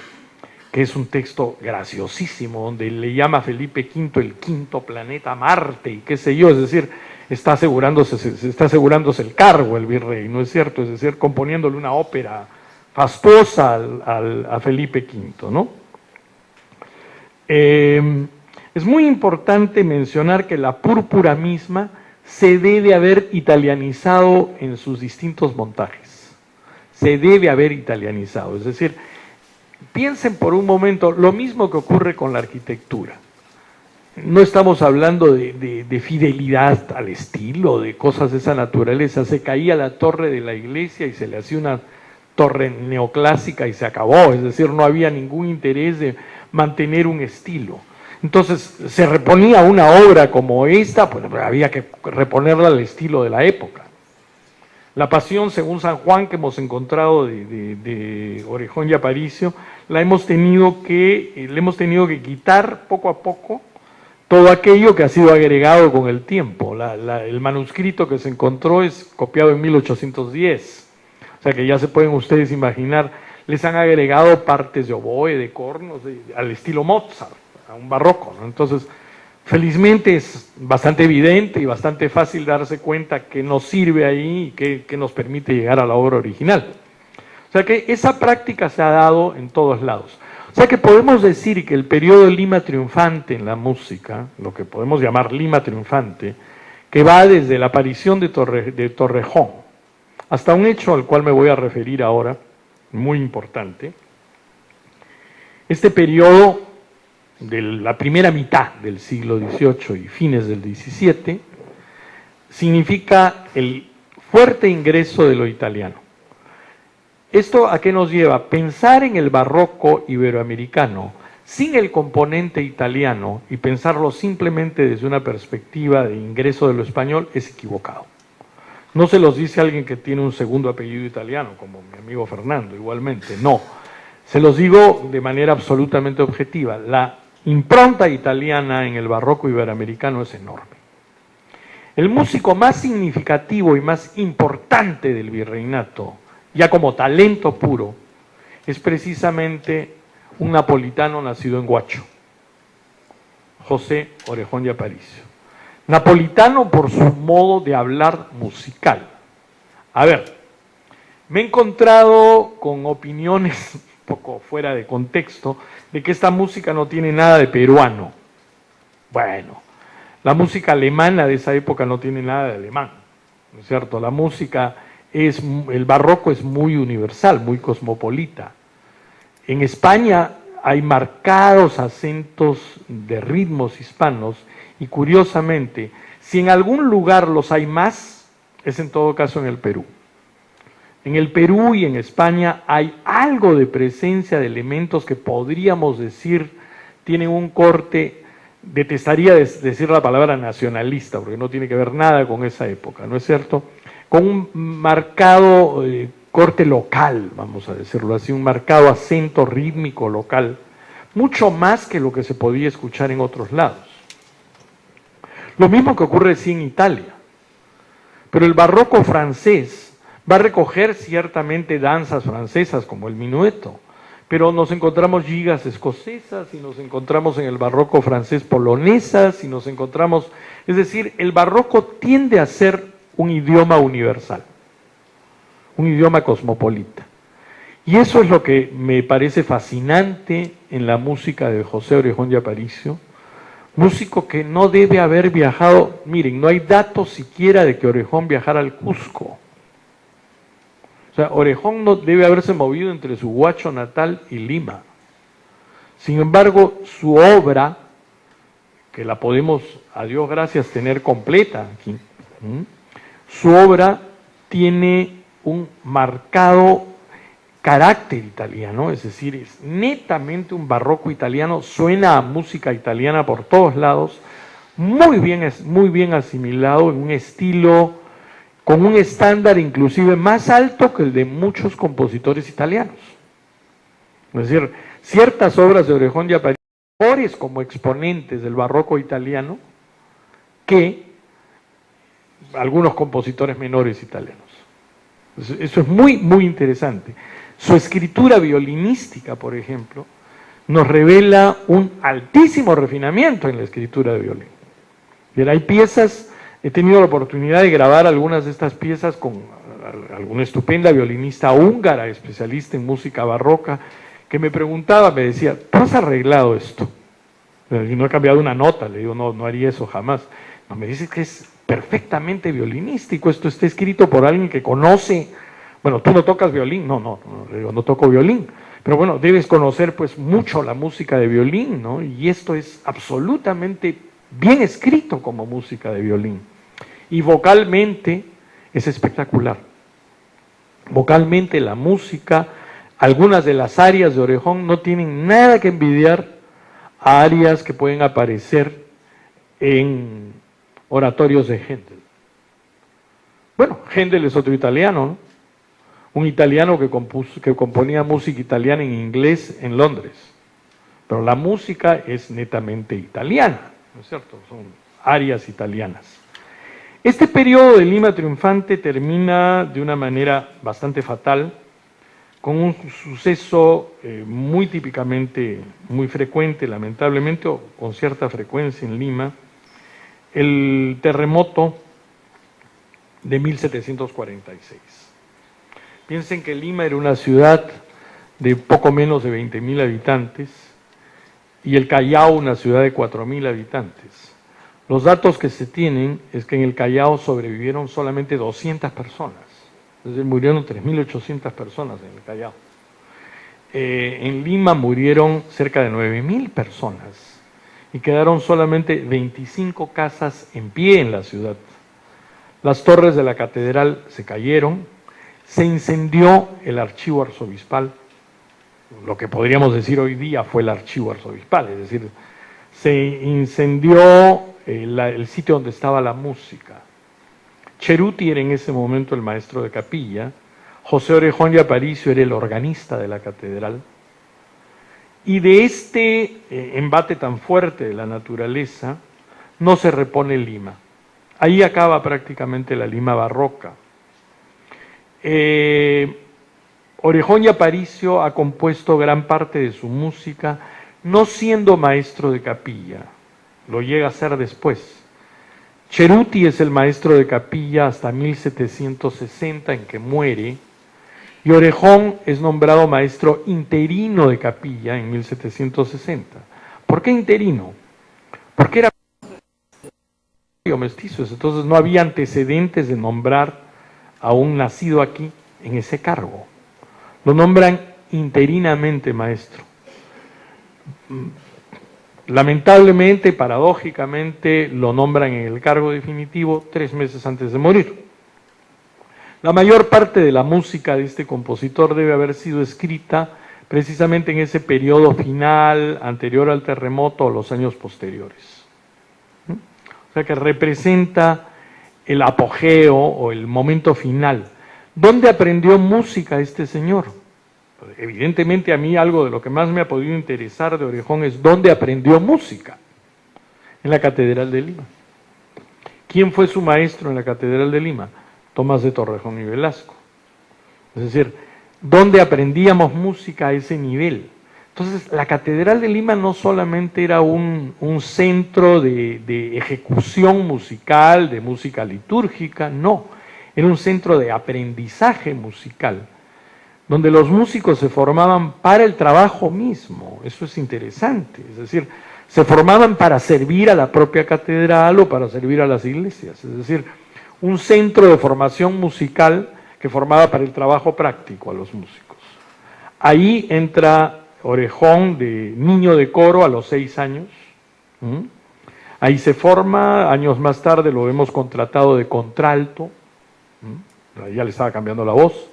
que es un texto graciosísimo, donde le llama a Felipe V el quinto planeta Marte, y qué sé yo, es decir, está asegurándose el cargo el virrey, ¿no es cierto? Es decir, componiéndole una ópera fastuosa a Felipe V, ¿no? Es muy importante mencionar que La Púrpura misma se debe haber italianizado en sus distintos montajes. Se debe haber italianizado. Es decir, piensen por un momento lo mismo que ocurre con la arquitectura. No estamos hablando de fidelidad al estilo, de cosas de esa naturaleza. Se caía la torre de la iglesia y se le hacía una torre neoclásica y se acabó. Es decir, no había ningún interés de mantener un estilo. Entonces, se reponía una obra como esta, pues había que reponerla al estilo de la época. La Pasión según San Juan que hemos encontrado de Orejón y Aparicio, le hemos tenido que quitar poco a poco todo aquello que ha sido agregado con el tiempo. El manuscrito que se encontró es copiado en 1810, o sea que ya se pueden ustedes imaginar, les han agregado partes de oboe, de cornos, al estilo Mozart, a un barroco, ¿no? Entonces, felizmente es bastante evidente y bastante fácil darse cuenta que nos sirve ahí y que nos permite llegar a la obra original. O sea que esa práctica se ha dado en todos lados. O sea que podemos decir que el periodo Lima triunfante en la música, lo que podemos llamar Lima triunfante, que va desde la aparición de Torrejón hasta un hecho al cual me voy a referir ahora, muy importante. Este periodo de la primera mitad del siglo XVIII y fines del XVII significa el fuerte ingreso de lo italiano. ¿Esto a qué nos lleva? Pensar en el barroco iberoamericano sin el componente italiano y pensarlo simplemente desde una perspectiva de ingreso de lo español es equivocado. No se los dice alguien que tiene un segundo apellido italiano, como mi amigo Fernando, igualmente, no. Se los digo de manera absolutamente objetiva. La impronta italiana en el barroco iberoamericano es enorme. El músico más significativo y más importante del virreinato, ya como talento puro, es precisamente un napolitano nacido en Huacho, José Orejón y Aparicio. Napolitano por su modo de hablar musical. A ver, me he encontrado con opiniones un poco fuera de contexto de que esta música no tiene nada de peruano. Bueno, la música alemana de esa época no tiene nada de alemán, ¿no es cierto? La música el barroco es muy universal, muy cosmopolita. En España hay marcados acentos de ritmos hispanos y curiosamente, si en algún lugar los hay más, es en todo caso en el Perú. En el Perú y en España hay algo de presencia de elementos que podríamos decir tienen un corte, detestaría decir la palabra nacionalista, porque no tiene que ver nada con esa época, ¿no es cierto?, con un marcado corte local, vamos a decirlo así, un marcado acento rítmico local, mucho más que lo que se podía escuchar en otros lados. Lo mismo que ocurre sí en Italia, pero el barroco francés va a recoger ciertamente danzas francesas como el minueto, pero nos encontramos gigas escocesas y nos encontramos en el barroco francés polonesas y nos encontramos, es decir, el barroco tiende a ser un idioma universal, un idioma cosmopolita. Y eso es lo que me parece fascinante en la música de José Orejón y Aparicio, músico que no debe haber viajado, miren, no hay datos siquiera de que Orejón viajara al Cusco. O sea, Orejón no debe haberse movido entre su Huacho natal y Lima. Sin embargo, su obra, que la podemos, a Dios gracias, tener completa aquí, su obra tiene un marcado carácter italiano, es decir, es netamente un barroco italiano, suena a música italiana por todos lados, muy bien asimilado en un estilo, con un estándar inclusive más alto que el de muchos compositores italianos. Es decir, ciertas obras de Orejón y Aparicio mejores como exponentes del barroco italiano que algunos compositores menores italianos. Eso es muy, muy interesante. Su escritura violinística, por ejemplo, nos revela un altísimo refinamiento en la escritura de violín. Bien, hay piezas, he tenido la oportunidad de grabar algunas de estas piezas con alguna estupenda violinista húngara, especialista en música barroca, que me preguntaba, me decía, ¿tú has arreglado esto? Y no he cambiado una nota, le digo, no haría eso jamás. No, me dice que es perfectamente violinístico. Esto está escrito por alguien que conoce, bueno, tú no tocas violín, no toco violín, pero bueno, debes conocer pues mucho la música de violín, ¿no? Y esto es absolutamente bien escrito como música de violín. Y vocalmente es espectacular. Vocalmente la música, algunas de las arias de Orejón no tienen nada que envidiar a arias que pueden aparecer en oratorios de Händel. Bueno, Händel es otro italiano, ¿no? Un italiano que componía música italiana en inglés en Londres. Pero la música es netamente italiana, ¿no es cierto? Son arias italianas. Este periodo de Lima triunfante termina de una manera bastante fatal, con un suceso muy típicamente, muy frecuente, lamentablemente, o con cierta frecuencia en Lima, el terremoto de 1746. Piensen que Lima era una ciudad de poco menos de 20.000 habitantes y el Callao una ciudad de 4.000 habitantes. Los datos que se tienen es que en el Callao sobrevivieron solamente 200 personas, es decir, murieron 3.800 personas en el Callao. En Lima murieron cerca de 9.000 personas y quedaron solamente 25 casas en pie en la ciudad. Las torres de la catedral se cayeron, se incendió el archivo arzobispal, lo que podríamos decir hoy día fue el archivo arzobispal, es decir, se incendió el sitio donde estaba la música. Ceruti era en ese momento el maestro de capilla, José Orejón y Aparicio era el organista de la catedral, y de este embate tan fuerte de la naturaleza no se repone Lima. Ahí acaba prácticamente la Lima barroca. Orejón y Aparicio ha compuesto gran parte de su música no siendo maestro de capilla, lo llega a ser después. Ceruti es el maestro de capilla hasta 1760 en que muere, y Orejón es nombrado maestro interino de capilla en 1760. ¿Por qué interino? Porque era mestizos, entonces no había antecedentes de nombrar a un nacido aquí en ese cargo. Lo nombran interinamente maestro. Lamentablemente, paradójicamente, lo nombran en el cargo definitivo 3 meses antes de morir. La mayor parte de la música de este compositor debe haber sido escrita precisamente en ese periodo final, anterior al terremoto o los años posteriores. O sea que representa el apogeo o el momento final. ¿Dónde aprendió música este señor? Evidentemente a mí algo de lo que más me ha podido interesar de Orejón es dónde aprendió música. En la Catedral de Lima. ¿Quién fue su maestro en la Catedral de Lima? Tomás de Torrejón y Velasco. Es decir, ¿dónde aprendíamos música a ese nivel? Entonces, la Catedral de Lima no solamente era un centro de ejecución musical, de música litúrgica, no. Era un centro de aprendizaje musical, donde los músicos se formaban para el trabajo mismo. Eso es interesante. Es decir, se formaban para servir a la propia catedral o para servir a las iglesias. Es decir, un centro de formación musical que formaba para el trabajo práctico a los músicos. Ahí entra Orejón de niño de coro a los 6 años. Ahí se forma, años más tarde lo vemos contratado de contralto. Ya le estaba cambiando la voz.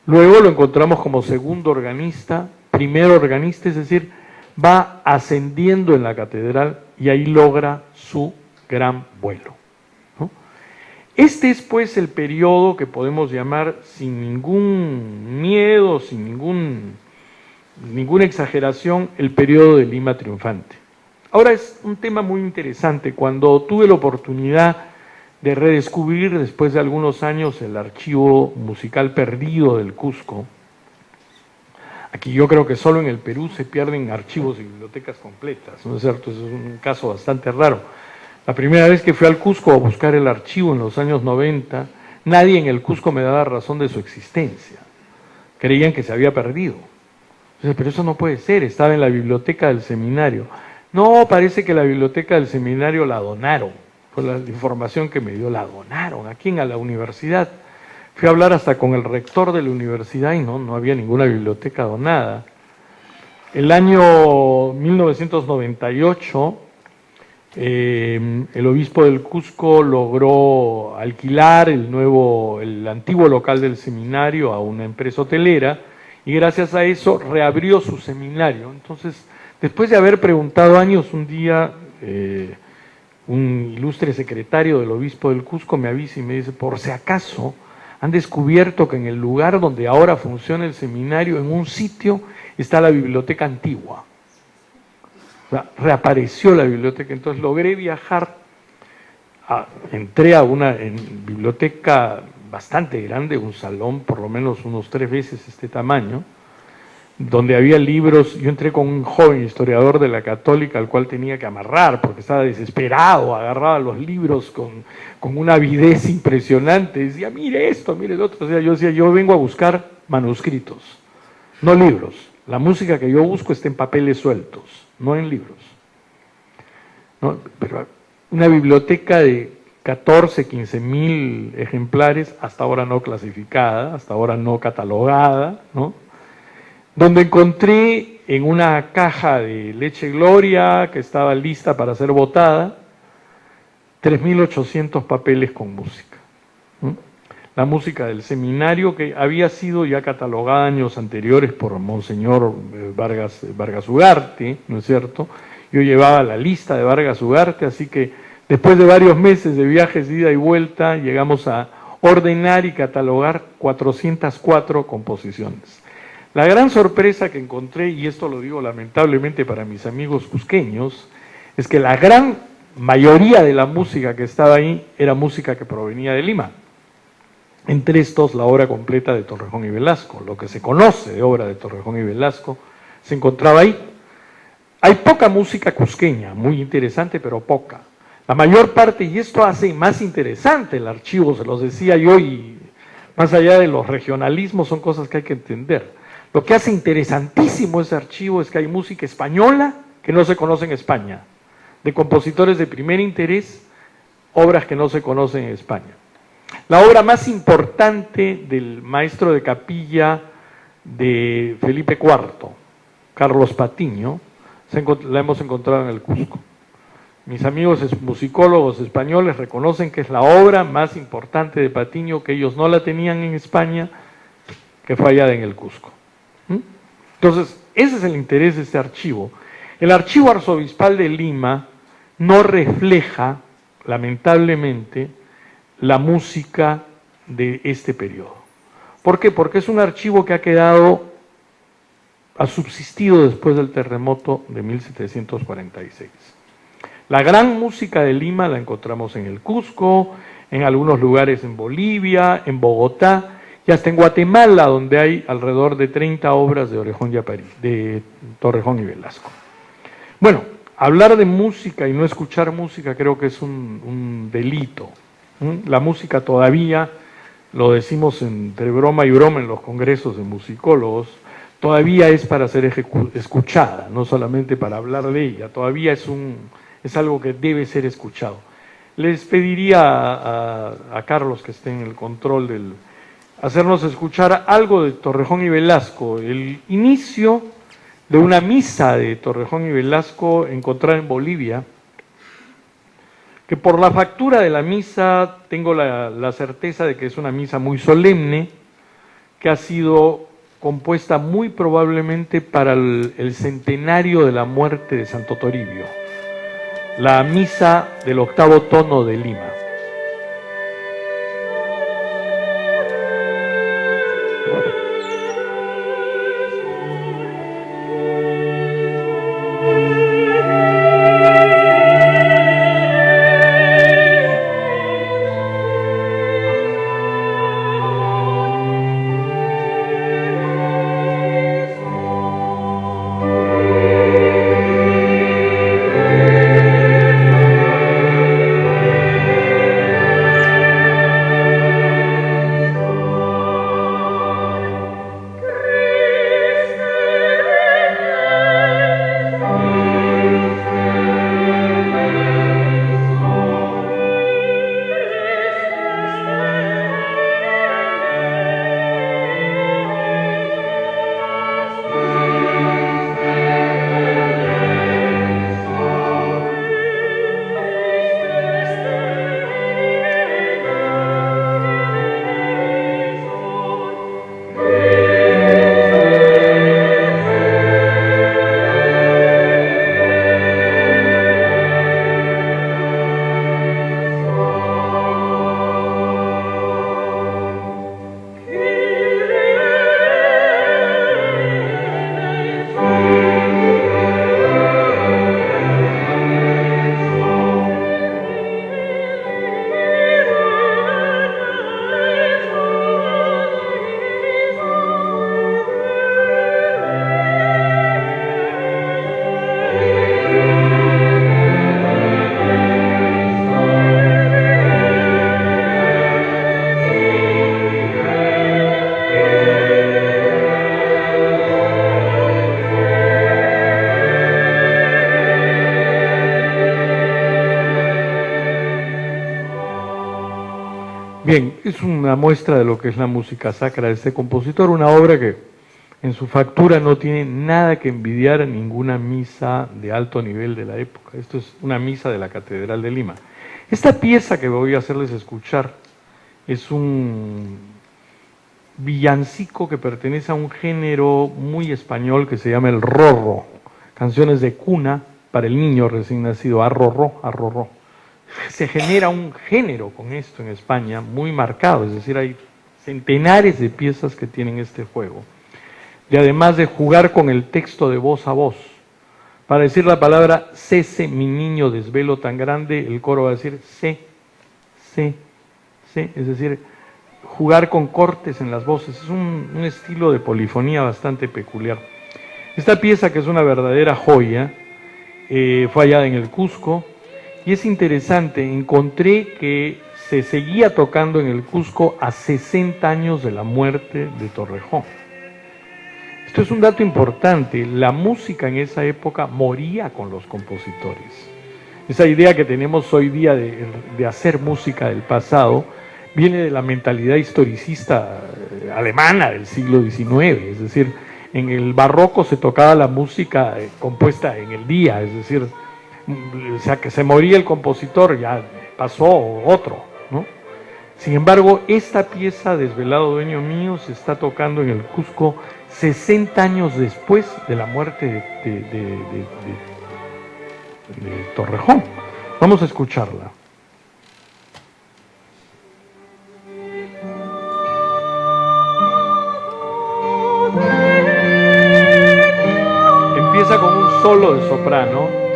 Luego lo encontramos como segundo organista, primer organista, es decir, va ascendiendo en la catedral y ahí logra su gran vuelo. Este es pues el periodo que podemos llamar sin ningún miedo, sin ninguna exageración, el periodo de Lima triunfante. Ahora es un tema muy interesante. Cuando tuve la oportunidad de redescubrir después de algunos años el archivo musical perdido del Cusco, aquí yo creo que solo en el Perú se pierden archivos y bibliotecas completas, ¿no es cierto? Eso es un caso bastante raro. La primera vez que fui al Cusco a buscar el archivo en los años 90, nadie en el Cusco me daba razón de su existencia. Creían que se había perdido. Entonces, pero eso no puede ser, estaba en la biblioteca del seminario. No, parece que la biblioteca del seminario la donaron. fue la información que me dio, la donaron. ¿A quién? A la universidad. Fui a hablar hasta con el rector de la universidad y no había ninguna biblioteca donada. El año 1998, el obispo del Cusco logró alquilar el antiguo local del seminario a una empresa hotelera y gracias a eso reabrió su seminario. Entonces, después de haber preguntado años, un día un ilustre secretario del obispo del Cusco me avisa y me dice, por si acaso han descubierto que en el lugar donde ahora funciona el seminario, en un sitio, está la biblioteca antigua. O sea, reapareció la biblioteca. Entonces logré viajar, entré a una biblioteca bastante grande, un salón por lo menos unos 3 veces este tamaño, donde había libros. Yo entré con un joven historiador de la Católica al cual tenía que amarrar porque estaba desesperado, agarraba los libros con una avidez impresionante, decía, mire esto, mire lo otro. O sea, yo decía, yo vengo a buscar manuscritos, no libros. La música que yo busco está en papeles sueltos, no en libros. ¿No? Pero una biblioteca de 14, 15 mil ejemplares, hasta ahora no clasificada, hasta ahora no catalogada, ¿no? Donde encontré en una caja de leche Gloria que estaba lista para ser botada, 3.800 papeles con música. La música del seminario que había sido ya catalogada años anteriores por Monseñor Vargas Ugarte, ¿no es cierto? Yo llevaba la lista de Vargas Ugarte, así que después de varios meses de viajes de ida y vuelta, llegamos a ordenar y catalogar 404 composiciones. La gran sorpresa que encontré, y esto lo digo lamentablemente para mis amigos cusqueños, es que la gran mayoría de la música que estaba ahí era música que provenía de Lima. Entre estos, la obra completa de Torrejón y Velasco, lo que se conoce de obra de Torrejón y Velasco, se encontraba ahí. Hay poca música cusqueña, muy interesante, pero poca. La mayor parte, y esto hace más interesante el archivo, se los decía yo, y más allá de los regionalismos, son cosas que hay que entender. Lo que hace interesantísimo ese archivo es que hay música española que no se conoce en España, de compositores de primer interés, obras que no se conocen en España. La obra más importante del maestro de capilla de Felipe IV, Carlos Patiño, la hemos encontrado en el Cusco. Mis amigos musicólogos españoles reconocen que es la obra más importante de Patiño, que ellos no la tenían en España, que fue hallada en el Cusco. Entonces, ese es el interés de este archivo. El archivo arzobispal de Lima no refleja, lamentablemente, la música de este periodo. ¿Por qué? Porque es un archivo que ha subsistido después del terremoto de 1746. La gran música de Lima la encontramos en el Cusco, en algunos lugares en Bolivia, en Bogotá, y hasta en Guatemala, donde hay alrededor de 30 obras de de Torrejón y Velasco. Bueno, hablar de música y no escuchar música creo que es un delito. La música todavía, lo decimos entre broma y broma en los congresos de musicólogos, todavía es para ser escuchada, no solamente para hablar de ella, todavía es algo que debe ser escuchado. Les pediría a Carlos, que esté en el control hacernos escuchar algo de Torrejón y Velasco, el inicio de una misa de Torrejón y Velasco encontrada en Bolivia, que por la factura de la misa tengo la certeza de que es una misa muy solemne, que ha sido compuesta muy probablemente para el centenario de la muerte de Santo Toribio, la misa del 8º tono de Lima. Es una muestra de lo que es la música sacra de este compositor, una obra que en su factura no tiene nada que envidiar a ninguna misa de alto nivel de la época. Esto es una misa de la Catedral de Lima. Esta pieza que voy a hacerles escuchar es un villancico que pertenece a un género muy español que se llama el rorro, canciones de cuna para el niño recién nacido, arrorró, arrorró. Se genera un género con esto en España muy marcado, es decir, hay centenares de piezas que tienen este juego. Y además de jugar con el texto de voz a voz, para decir la palabra cese mi niño desvelo tan grande, el coro va a decir se, es decir, jugar con cortes en las voces, es un estilo de polifonía bastante peculiar. Esta pieza, que es una verdadera joya, fue hallada en el Cusco, y es interesante, encontré que se seguía tocando en el Cusco a 60 años de la muerte de Torrejón. Esto es un dato importante, la música en esa época moría con los compositores. Esa idea que tenemos hoy día de hacer música del pasado viene de la mentalidad historicista alemana del siglo XIX, es decir, en el barroco se tocaba la música compuesta en el día, es decir, o sea, que se moría el compositor, ya pasó otro, ¿no? Sin embargo, esta pieza, Desvelado Dueño Mío, se está tocando en el Cusco 60 años después de la muerte de Torrejón. Vamos a escucharla. Empieza con un solo de soprano.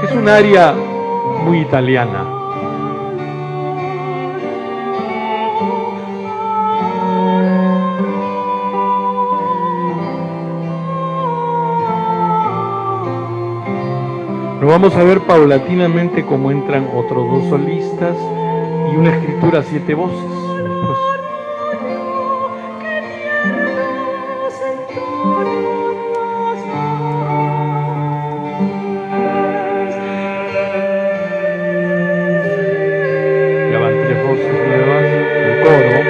Es un aria muy italiana. Lo vamos a ver paulatinamente cómo entran otros dos solistas y una escritura a 7 voces. Después. Ya van 3 voces nuevas, el coro.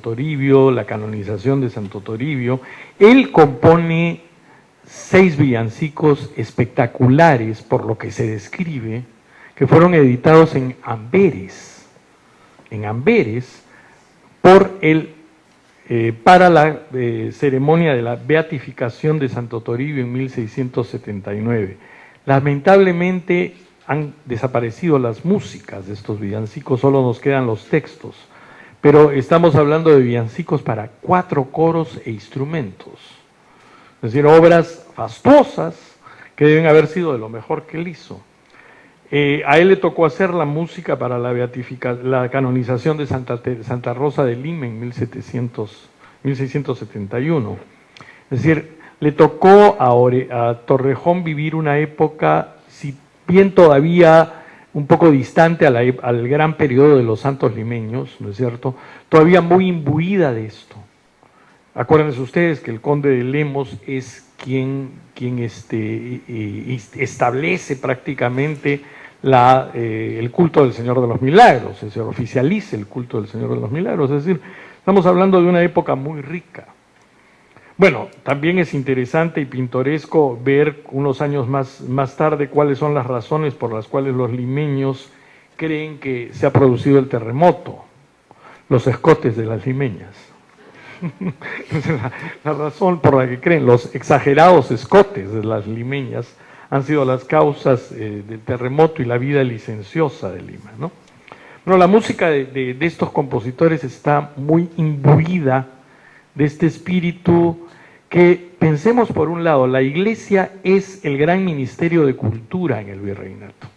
Toribio, la canonización de Santo Toribio. Él compone 6 villancicos espectaculares, por lo que se describe, que fueron editados en Amberes, para la ceremonia de la beatificación de Santo Toribio en 1679. Lamentablemente han desaparecido las músicas de estos villancicos, solo nos quedan los textos, pero estamos hablando de villancicos para 4 coros e instrumentos, es decir, obras fastuosas que deben haber sido de lo mejor que él hizo. A él le tocó hacer la música para la canonización de Santa Rosa de Lima en 1671. Es decir, le tocó a Torrejón vivir una época, si bien todavía un poco distante al gran periodo de los santos limeños, ¿no es cierto?, todavía muy imbuida de esto. Acuérdense ustedes que el conde de Lemos es quien establece prácticamente el culto del Señor de los Milagros, se oficializa el culto del Señor de los Milagros, es decir, estamos hablando de una época muy rica. Bueno, también es interesante y pintoresco ver unos años más tarde cuáles son las razones por las cuales los limeños creen que se ha producido el terremoto, los escotes de las limeñas. La razón por la que creen, los exagerados escotes de las limeñas han sido las causas del terremoto y la vida licenciosa de Lima, ¿no? Bueno, la música de estos compositores está muy imbuida de este espíritu que, pensemos por un lado, la Iglesia es el gran ministerio de cultura en el virreinato,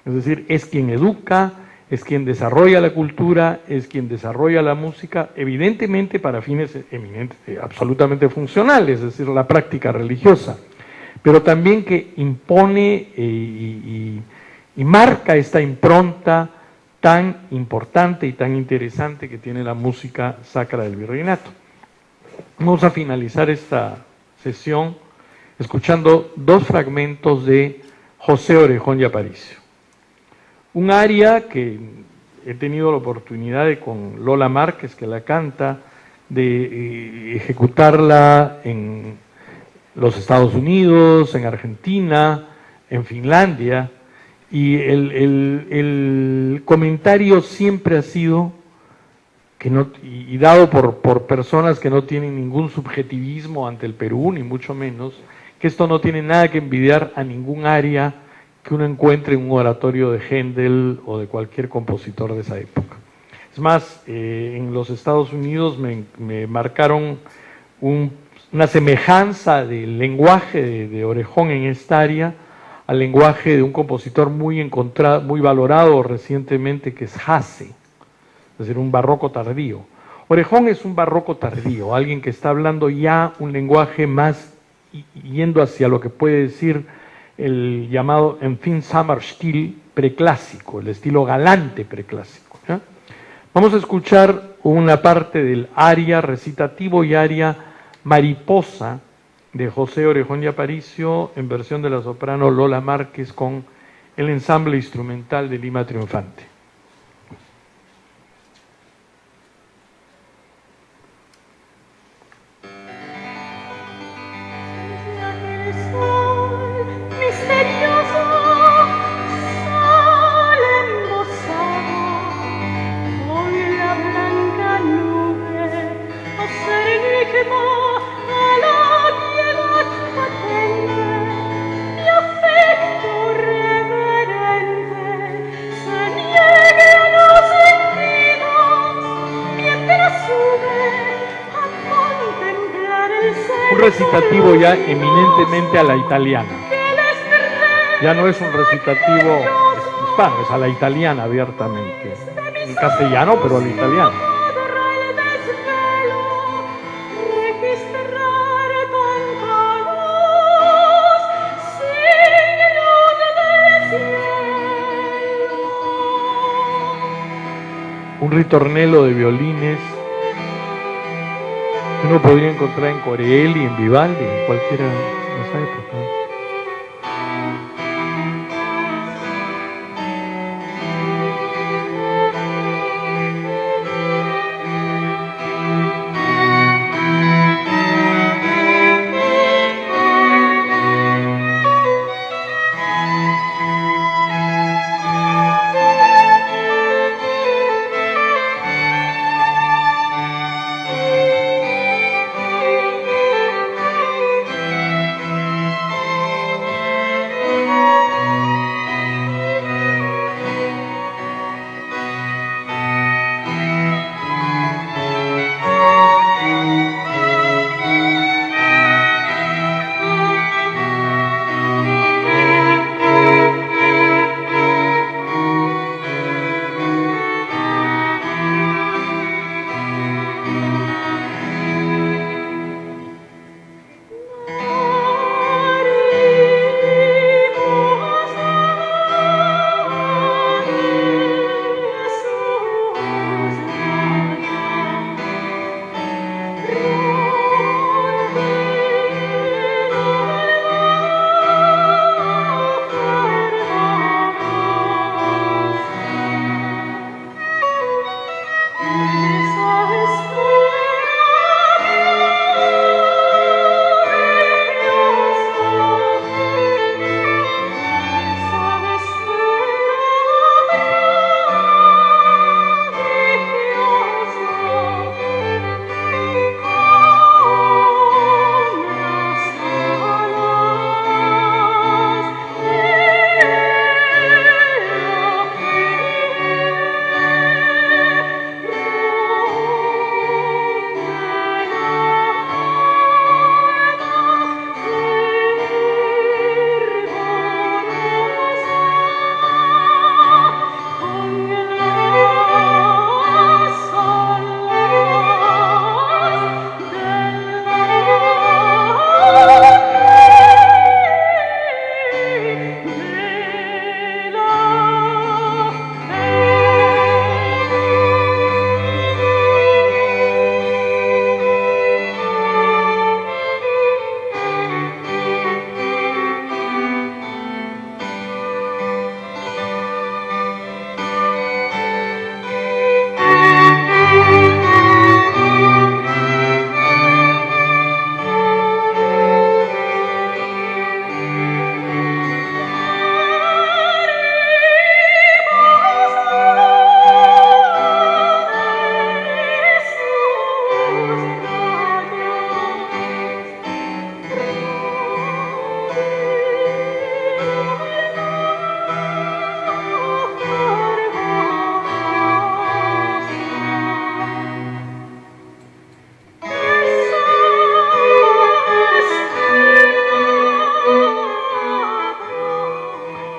es decir, es quien educa, es quien desarrolla la cultura, es quien desarrolla la música, evidentemente para fines absolutamente funcionales, es decir, la práctica religiosa, pero también que impone y marca esta impronta tan importante y tan interesante que tiene la música sacra del virreinato. Vamos a finalizar esta sesión escuchando 2 fragmentos de José Orejón y Aparicio. Un aria que he tenido la oportunidad con Lola Márquez, que la canta, de ejecutarla en los Estados Unidos, en Argentina, en Finlandia, y el comentario siempre ha sido, y dado por personas que no tienen ningún subjetivismo ante el Perú, ni mucho menos, que esto no tiene nada que envidiar a ningún aria que uno encuentre en un oratorio de Händel o de cualquier compositor de esa época. Es más, en los Estados Unidos me marcaron una semejanza del lenguaje de Orejón en esta área al lenguaje de un compositor muy valorado recientemente, que es Hasse, es decir, un barroco tardío. Orejón es un barroco tardío, alguien que está hablando ya un lenguaje más yendo hacia lo que puede decir el llamado, en fin, Sommerstil preclásico, el estilo galante preclásico, ¿ya? Vamos a escuchar una parte del aria recitativo y aria mariposa de José Orejón y Aparicio en versión de la soprano Lola Márquez con el ensamble instrumental de Lima Triunfante. Un recitativo ya eminentemente a la italiana. Ya no es un recitativo hispano, es a la italiana abiertamente. En castellano, pero a la italiana. Un ritornello de violines que uno podría encontrar en Corelli, en Vivaldi, en cualquiera de esa época.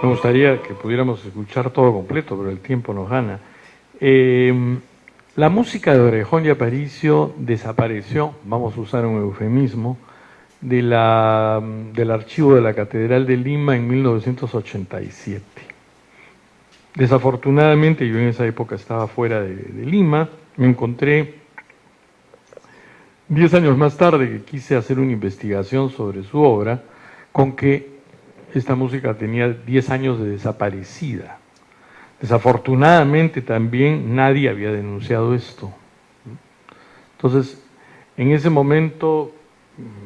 Me gustaría que pudiéramos escuchar todo completo, pero el tiempo nos gana. La música de Orejón y Aparicio desapareció, vamos a usar un eufemismo, del archivo de la Catedral de Lima en 1987. Desafortunadamente, yo en esa época estaba fuera de Lima, me encontré 10 años más tarde que quise hacer una investigación sobre su obra, con que esta música tenía 10 años de desaparecida. Desafortunadamente también nadie había denunciado esto. Entonces, en ese momento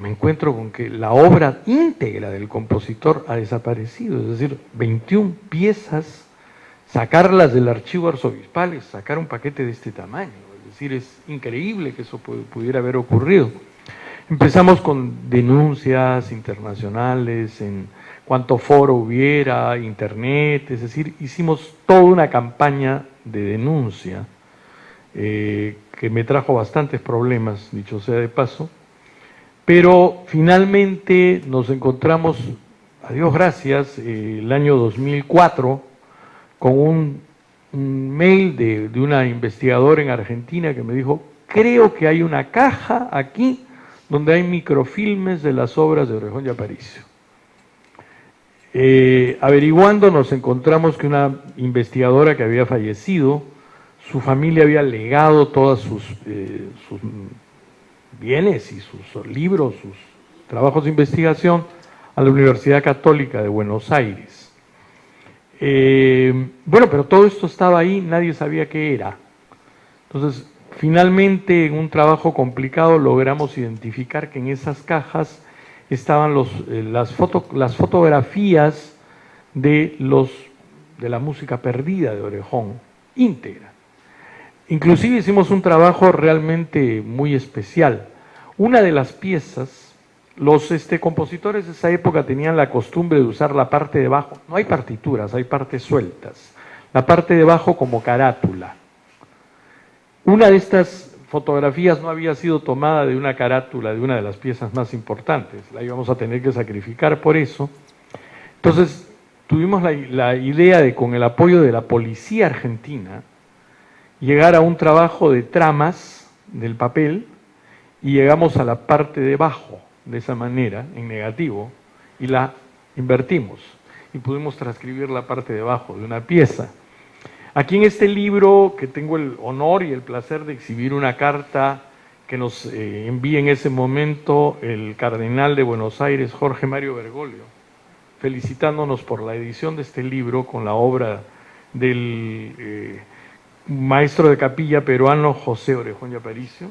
me encuentro con que la obra íntegra del compositor ha desaparecido, es decir, 21 piezas, sacarlas del archivo arzobispal es sacar un paquete de este tamaño, es decir, es increíble que eso pudiera haber ocurrido. Empezamos con denuncias internacionales, en cuanto foro hubiera, internet, es decir, hicimos toda una campaña de denuncia que me trajo bastantes problemas, dicho sea de paso, pero finalmente nos encontramos, a Dios gracias, el año 2004, con un mail de una investigadora en Argentina que me dijo, creo que hay una caja aquí donde hay microfilmes de las obras de Orejón y Aparicio. Averiguando nos encontramos que una investigadora que había fallecido, su familia había legado todos sus bienes y sus libros, sus trabajos de investigación a la Universidad Católica de Buenos Aires. Bueno, pero todo esto estaba ahí, nadie sabía qué era. Entonces, finalmente, en un trabajo complicado, logramos identificar que en esas cajas estaban las fotografías de la música perdida de Orejón, íntegra. Inclusive hicimos un trabajo realmente muy especial. Una de las piezas, los compositores de esa época tenían la costumbre de usar la parte de abajo, no hay partituras, hay partes sueltas, la parte de abajo como carátula. Una de estas fotografías no había sido tomada de una carátula de una de las piezas más importantes, la íbamos a tener que sacrificar por eso. Entonces tuvimos la idea de, con el apoyo de la policía argentina, llegar a un trabajo de tramas del papel y llegamos a la parte de abajo, de esa manera, en negativo, y la invertimos y pudimos transcribir la parte de abajo de una pieza. Aquí en este libro, que tengo el honor y el placer de exhibir una carta que nos envía en ese momento el cardenal de Buenos Aires, Jorge Mario Bergoglio, felicitándonos por la edición de este libro con la obra del maestro de capilla peruano José Orejón y Aparicio.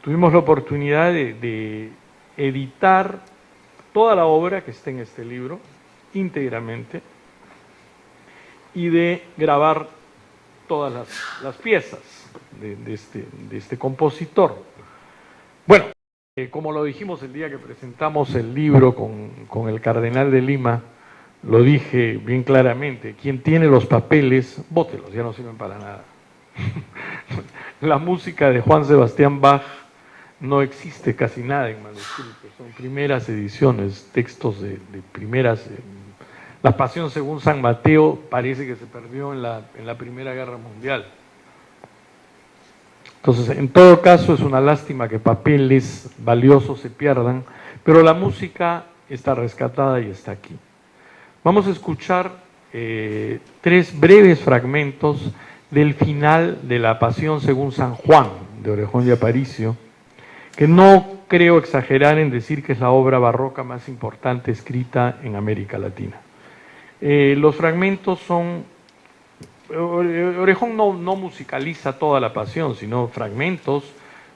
Tuvimos la oportunidad de editar toda la obra que está en este libro, íntegramente, y de grabar todas las piezas de este compositor. Bueno, como lo dijimos el día que presentamos el libro con el cardenal de Lima, lo dije bien claramente, quien tiene los papeles, bótelos, ya no sirven para nada. La música de Juan Sebastián Bach no existe casi nada en manuscrito, son primeras ediciones, textos de primeras. La Pasión según San Mateo parece que se perdió en la Primera Guerra Mundial. Entonces, en todo caso, es una lástima que papeles valiosos se pierdan, pero la música está rescatada y está aquí. Vamos a escuchar 3 breves fragmentos del final de la Pasión según San Juan, de Orejón y Aparicio, que no creo exagerar en decir que es la obra barroca más importante escrita en América Latina. Los fragmentos son... Orejón no musicaliza toda la Pasión, sino fragmentos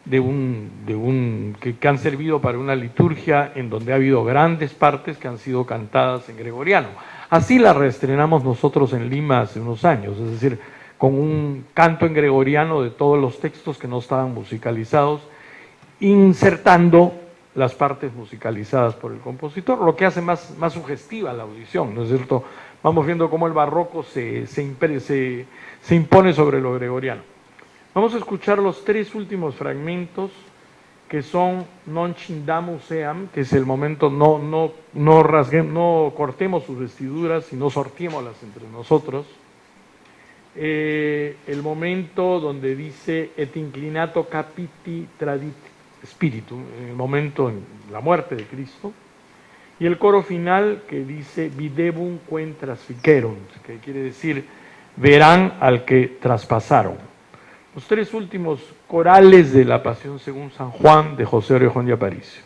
que han servido para una liturgia en donde ha habido grandes partes que han sido cantadas en gregoriano. Así la reestrenamos nosotros en Lima hace unos años, es decir, con un canto en gregoriano de todos los textos que no estaban musicalizados, insertando las partes musicalizadas por el compositor, lo que hace más sugestiva la audición, ¿no es cierto? Vamos viendo cómo el barroco se impone sobre lo gregoriano. Vamos a escuchar los 3 últimos fragmentos que son non cindamus eam, que es el momento, no rasguemos, no cortemos sus vestiduras, sino sortiémoslas entre nosotros. El momento donde dice et inclinato capiti tradit spiritu, en el momento en la muerte de Cristo, y el coro final que dice videbum quem trasficerunt, que quiere decir verán al que traspasaron. Los tres últimos corales de la Pasión según San Juan de José Orejón de Aparicio.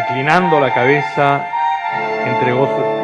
Inclinando la cabeza, entregó su espíritu.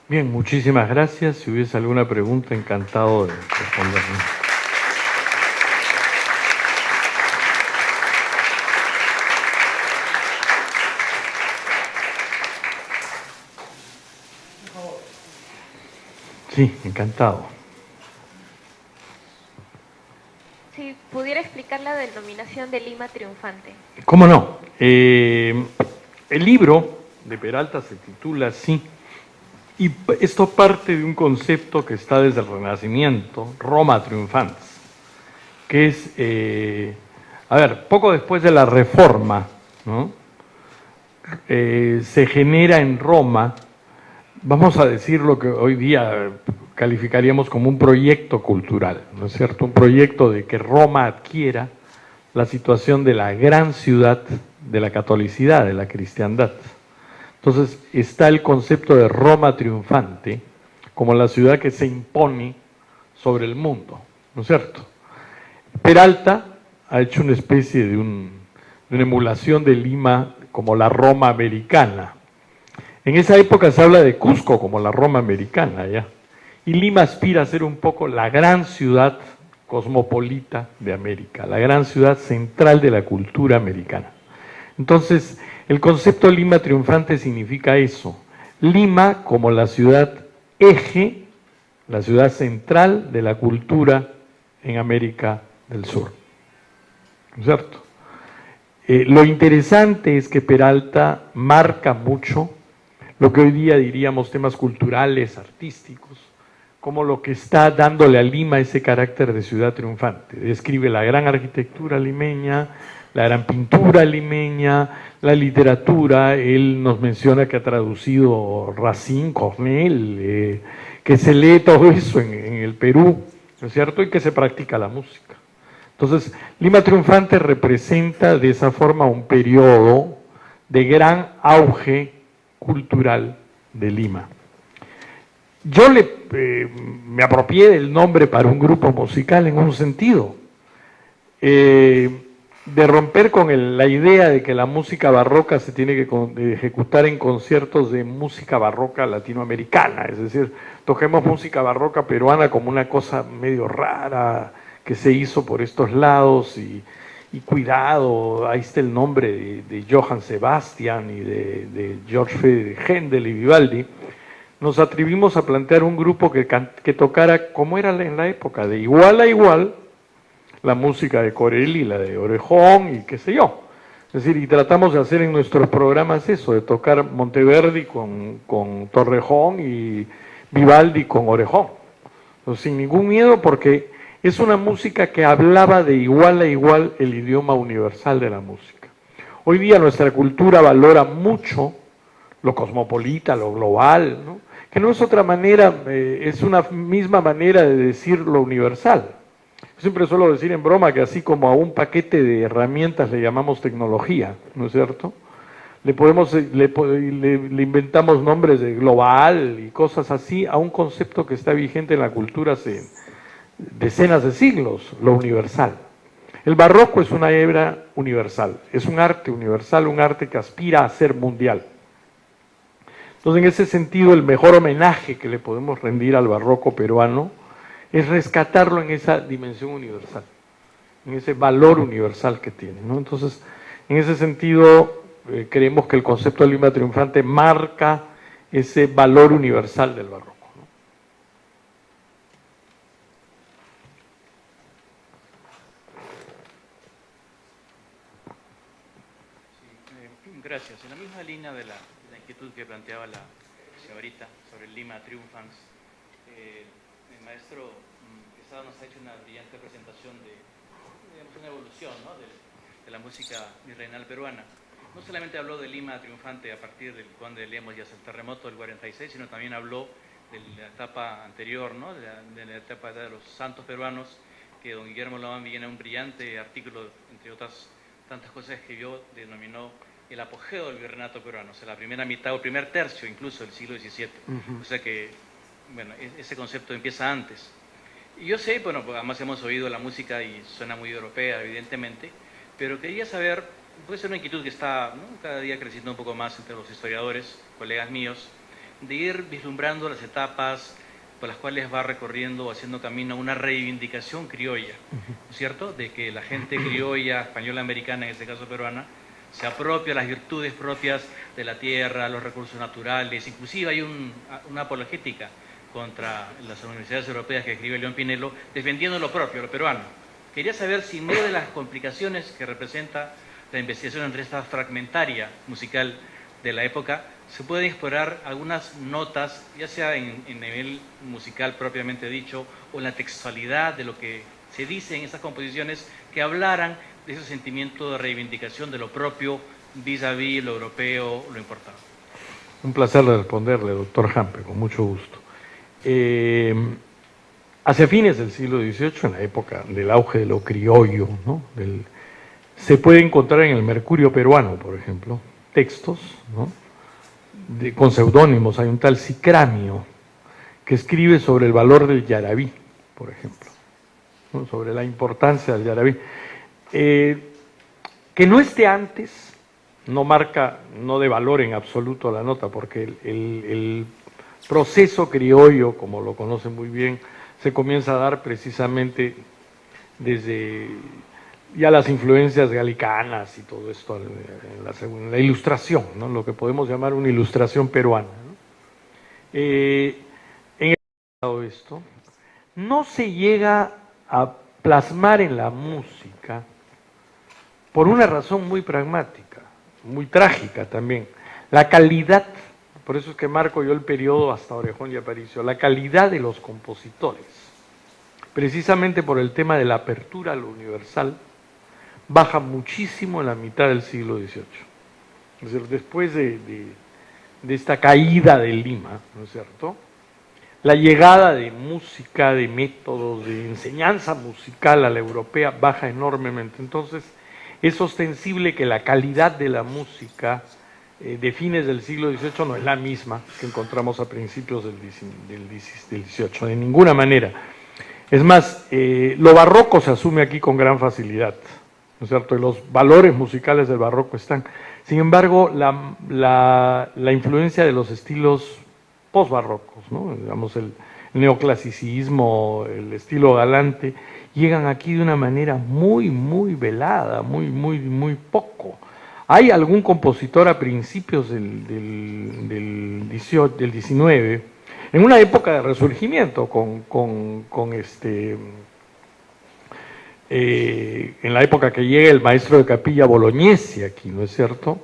Bien, muchísimas gracias. Si hubiese alguna pregunta, encantado de responderla. Sí, encantado. Si pudiera explicar la denominación de Lima triunfante. ¿Cómo no? El libro de Peralta se titula así, y esto parte de un concepto que está desde el Renacimiento, Roma triunfantes, que es, poco después de la Reforma, ¿no? Se genera en Roma, vamos a decir lo que hoy día calificaríamos como un proyecto cultural, ¿no es cierto? Un proyecto de que Roma adquiera la situación de la gran ciudad de la catolicidad, de la cristiandad. Entonces está el concepto de Roma triunfante como la ciudad que se impone sobre el mundo, ¿no es cierto? Peralta ha hecho una especie de una emulación de Lima como la Roma americana. En esa época se habla de Cusco como la Roma americana, ¿ya? Y Lima aspira a ser un poco la gran ciudad cosmopolita de América, la gran ciudad central de la cultura americana. Entonces, el concepto Lima triunfante significa eso. Lima como la ciudad eje, la ciudad central de la cultura en América del Sur. ¿No es cierto? Lo interesante es que Peralta marca mucho lo que hoy día diríamos temas culturales, artísticos, como lo que está dándole a Lima ese carácter de ciudad triunfante. Describe la gran arquitectura limeña, la gran pintura limeña, la literatura. Él nos menciona que ha traducido Racine, Cornell, que se lee todo eso en el Perú, ¿no es cierto? Y que se practica la música. Entonces, Lima triunfante representa de esa forma un periodo de gran auge cultural de Lima. Yo me apropié del nombre para un grupo musical en un sentido, de romper con la idea de que la música barroca se tiene que ejecutar en conciertos de música barroca latinoamericana, es decir, toquemos música barroca peruana como una cosa medio rara que se hizo por estos lados y cuidado, ahí está el nombre de Johann Sebastian y de George Friedrich Händel y Vivaldi. Nos atrevimos a plantear un grupo que tocara como era en la época, de igual a igual, la música de Corelli, la de Orejón y qué sé yo. Es decir, y tratamos de hacer en nuestros programas eso, de tocar Monteverdi con Torrejón y Vivaldi con Orejón. Entonces, sin ningún miedo, porque es una música que hablaba de igual a igual el idioma universal de la música. Hoy día nuestra cultura valora mucho lo cosmopolita, lo global, ¿no? Que no es otra manera, es una misma manera de decir lo universal. Yo siempre suelo decir en broma que así como a un paquete de herramientas le llamamos tecnología, ¿no es cierto? Le inventamos nombres de global y cosas así a un concepto que está vigente en la cultura hace decenas de siglos, lo universal. El barroco es una hebra universal, es un arte universal, un arte que aspira a ser mundial. Entonces, en ese sentido, el mejor homenaje que le podemos rendir al barroco peruano es rescatarlo en esa dimensión universal, en ese valor universal que tiene, ¿no? Entonces, en ese sentido, creemos que el concepto de Lima triunfante marca ese valor universal del barroco. Gracias. En la misma línea de la inquietud que planteaba la señorita sobre el Lima Triunfans, el maestro Quesada nos ha hecho una brillante presentación de una evolución, ¿no?, de la música virreinal peruana. No solamente habló de Lima triunfante a partir del cuando leemos ya el terremoto del 46, sino también habló de la etapa anterior, ¿no?, de la etapa de los santos peruanos, que don Guillermo Laván Villena, un brillante artículo, entre otras tantas cosas, escribió, denominó el apogeo del virreinato peruano, o sea, la primera mitad o el primer tercio incluso del siglo XVII. O sea que, bueno, ese concepto empieza antes. Y yo sé, bueno, pues además hemos oído la música y suena muy europea, evidentemente, pero quería saber, puede ser una inquietud que está, ¿no?, cada día creciendo un poco más entre los historiadores, colegas míos, de ir vislumbrando las etapas por las cuales va recorriendo o haciendo camino a una reivindicación criolla, ¿no es cierto? De que la gente criolla, española, americana, en este caso peruana, se apropia las virtudes propias de la tierra, los recursos naturales, inclusive hay una apologética contra las universidades europeas que escribe León Pinelo, defendiendo lo propio, lo peruano. Quería saber si en medio de las complicaciones que representa la investigación entre esta fragmentaria musical de la época, se pueden explorar algunas notas, ya sea en nivel musical propiamente dicho, o en la textualidad de lo que se dice en esas composiciones, que hablaran de ese sentimiento de reivindicación de lo propio, vis-a-vis lo europeo, lo importado. Un placer responderle, doctor Hampe, con mucho gusto. Hacia fines del siglo XVIII, en la época del auge de lo criollo, ¿no? Se puede encontrar en el Mercurio peruano, por ejemplo, textos, ¿no? Con seudónimos. Hay un tal Cicramio que escribe sobre el valor del yarabí, por ejemplo, ¿no? Sobre la importancia del yarabí. Que no esté antes no marca, no de valor en absoluto la nota, porque el proceso criollo, como lo conocen muy bien, se comienza a dar precisamente desde ya las influencias galicanas y todo esto en la ilustración, ¿no? Lo que podemos llamar una ilustración peruana, ¿no? En esto no se llega a plasmar en la música por una razón muy pragmática, muy trágica también, la calidad. Por eso es que marco yo el periodo hasta Orejón y Aparicio, la calidad de los compositores, precisamente por el tema de la apertura a lo universal, baja muchísimo en la mitad del siglo XVIII. Es decir, después de esta caída de Lima, ¿no es cierto?, la llegada de música, de métodos, de enseñanza musical a la europea baja enormemente. Entonces, es ostensible que la calidad de la música de fines del siglo XVIII no es la misma que encontramos a principios del XVIII, de ninguna manera. Es más, lo barroco se asume aquí con gran facilidad, ¿no es cierto? Y los valores musicales del barroco están. Sin embargo, la influencia de los estilos posbarrocos, ¿no? Digamos el neoclasicismo, el estilo galante, llegan aquí de una manera muy, muy velada, muy poco. Hay algún compositor a principios del 19, en una época de resurgimiento, en la época que llega el maestro de capilla Bolognesi aquí, ¿no es cierto?,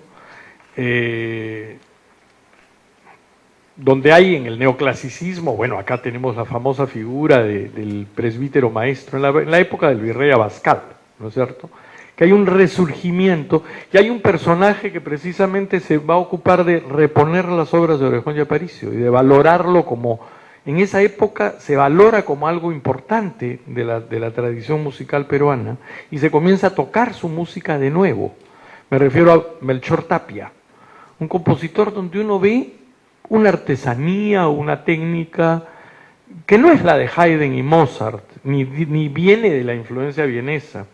donde hay en el neoclasicismo, bueno, acá tenemos la famosa figura del presbítero maestro, en la época del virrey Abascal, ¿no es cierto?, que hay un resurgimiento y hay un personaje que precisamente se va a ocupar de reponer las obras de Orejón y Aparicio y de valorarlo como, en esa época se valora como algo importante de la tradición musical peruana y se comienza a tocar su música de nuevo. Me refiero a Melchor Tapia, un compositor donde uno ve una artesanía, una técnica que no es la de Haydn y Mozart, ni viene de la influencia vienesa,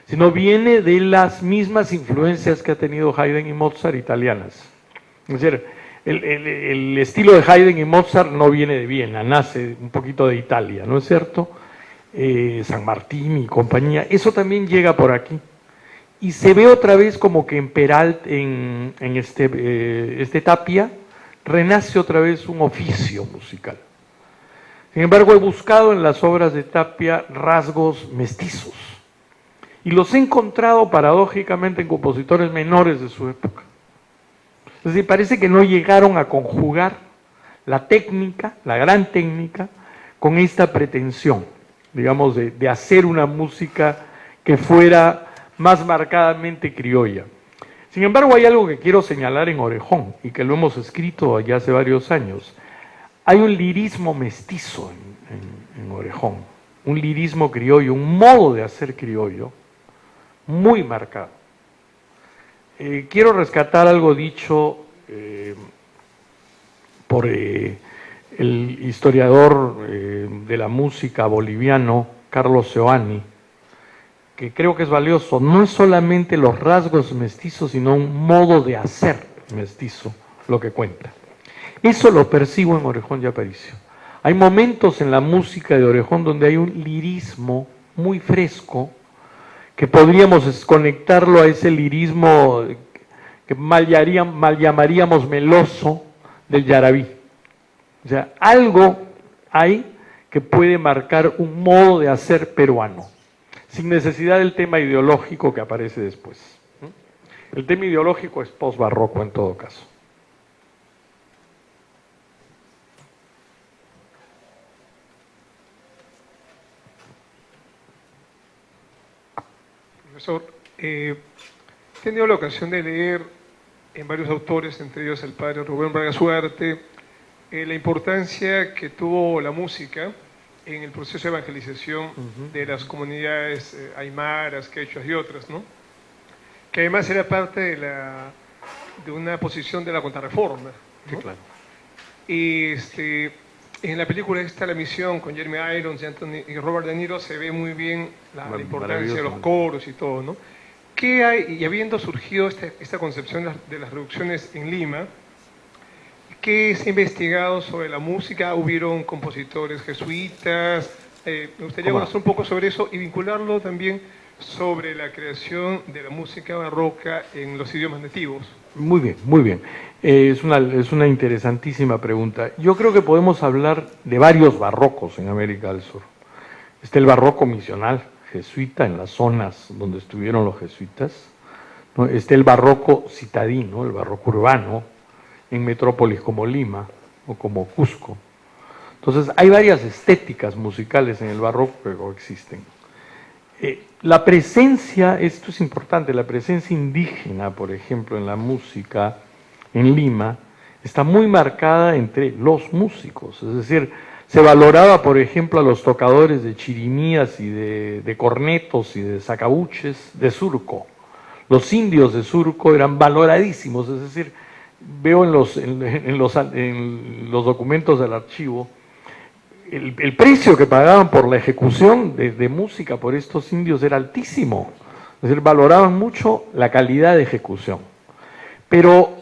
sino viene de las mismas influencias que ha tenido Haydn y Mozart italianas. Es decir, el estilo de Haydn y Mozart no viene de Viena, nace un poquito de Italia, ¿no es cierto? San Martín y compañía, eso también llega por aquí. Y se ve otra vez como que en Peralta, en este Tapia, renace otra vez un oficio musical. Sin embargo, he buscado en las obras de Tapia rasgos mestizos y los he encontrado paradójicamente en compositores menores de su época. Es decir, parece que no llegaron a conjugar la técnica, la gran técnica, con esta pretensión, digamos, de hacer una música que fuera más marcadamente criolla. Sin embargo, hay algo que quiero señalar en Orejón, y que lo hemos escrito ya hace varios años. Hay un lirismo mestizo en Orejón, un lirismo criollo, un modo de hacer criollo muy marcado. Quiero rescatar algo dicho por el historiador de la música boliviano, Carlos Seoane, que creo que es valioso. No es solamente los rasgos mestizos, sino un modo de hacer mestizo lo que cuenta. Eso lo percibo en Orejón y Aparicio. Hay momentos en la música de Orejón donde hay un lirismo muy fresco, que podríamos conectarlo a ese lirismo que mal llamaríamos meloso del Yarabí. O sea, algo hay que puede marcar un modo de hacer peruano, sin necesidad del tema ideológico que aparece después. El tema ideológico es posbarroco en todo caso. Profesor, he tenido la ocasión de leer en varios autores, entre ellos el padre Rubén Braga Suarte, la importancia que tuvo la música en el proceso de evangelización de las comunidades aymaras, quechuas y otras, ¿no? Que además era parte de una posición de la contrarreforma, ¿no? Sí, claro. Y en la película esta La Misión, con Jeremy Irons y Robert De Niro, se ve muy bien la importancia de los coros y todo, ¿no? ¿Qué hay, y habiendo surgido esta concepción de las reducciones en Lima, qué se ha investigado sobre la música? ¿Hubieron compositores jesuitas? Me gustaría conocer un poco sobre eso y vincularlo también sobre la creación de la música barroca en los idiomas nativos. Muy bien, muy bien. Es una interesantísima pregunta. Yo creo que podemos hablar de varios barrocos en América del Sur. Está el barroco misional jesuita en las zonas donde estuvieron los jesuitas, ¿no? Está el barroco citadino, el barroco urbano, en metrópolis como Lima o como Cusco. Entonces, hay varias estéticas musicales en el barroco que coexisten. La presencia, esto es importante, la presencia indígena, por ejemplo, en la música en Lima, está muy marcada entre los músicos. Es decir, se valoraba, por ejemplo, a los tocadores de chirimías y de cornetos y de sacabuches de Surco. Los indios de Surco eran valoradísimos, es decir, veo en los documentos del archivo el precio que pagaban por la ejecución de música por estos indios era altísimo. Es decir, valoraban mucho la calidad de ejecución. Pero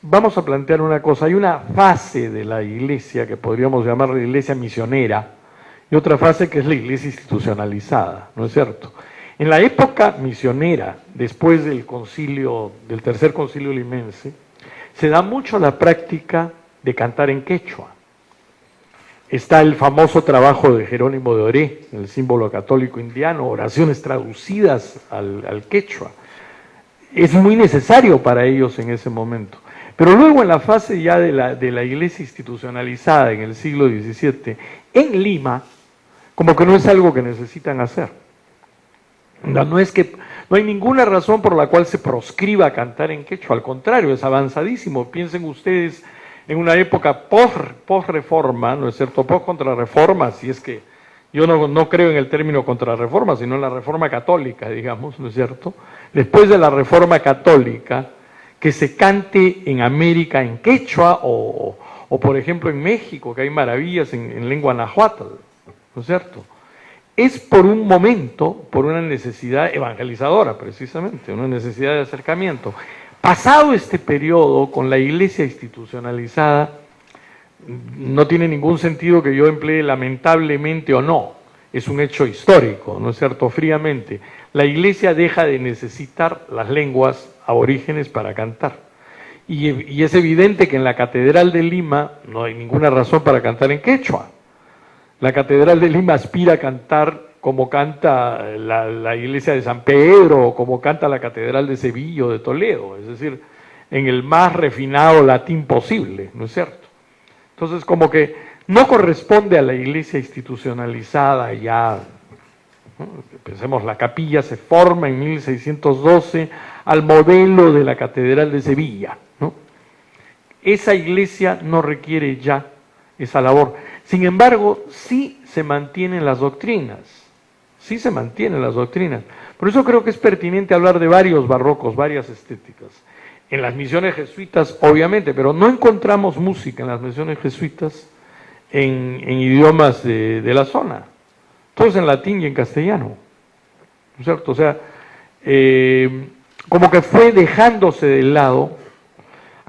vamos a plantear una cosa, hay una fase de la iglesia que podríamos llamar la iglesia misionera y otra fase que es la iglesia institucionalizada, ¿no es cierto? En la época misionera, después del tercer concilio limense, se da mucho la práctica de cantar en quechua. Está el famoso trabajo de Jerónimo de Oré, el símbolo católico indiano, oraciones traducidas al quechua. Es muy necesario para ellos en ese momento. Pero luego en la fase ya de la iglesia institucionalizada en el siglo XVII, en Lima, como que no es algo que necesitan hacer. No hay ninguna razón por la cual se proscriba cantar en quechua, al contrario, es avanzadísimo. Piensen ustedes en una época post-reforma, ¿no es cierto?, post-contrarreforma, si es que yo no creo en el término contrarreforma, sino en la reforma católica, digamos, ¿no es cierto? Después de la reforma católica, que se cante en América en quechua o por ejemplo en México, que hay maravillas en lengua náhuatl, ¿no es cierto? Es por un momento, por una necesidad evangelizadora precisamente, una necesidad de acercamiento. Pasado este periodo, con la iglesia institucionalizada, no tiene ningún sentido que yo emplee lamentablemente o no, es un hecho histórico, ¿no es cierto?, fríamente. La iglesia deja de necesitar las lenguas aborígenes para cantar. Y es evidente que en la Catedral de Lima no hay ninguna razón para cantar en quechua. La Catedral de Lima aspira a cantar como canta la iglesia de San Pedro o como canta la Catedral de Sevilla o de Toledo, es decir, en el más refinado latín posible, ¿no es cierto? Entonces, como que no corresponde a la iglesia institucionalizada ya, ¿no? Pensemos, la capilla se forma en 1612 al modelo de la Catedral de Sevilla, ¿no? Esa iglesia no requiere ya esa labor. Sin embargo, sí se mantienen las doctrinas. Sí se mantienen las doctrinas. Por eso creo que es pertinente hablar de varios barrocos, varias estéticas. En las misiones jesuitas, obviamente, pero no encontramos música en las misiones jesuitas en idiomas de la zona. Todos en latín y en castellano. ¿No es cierto? O sea, como que fue dejándose de lado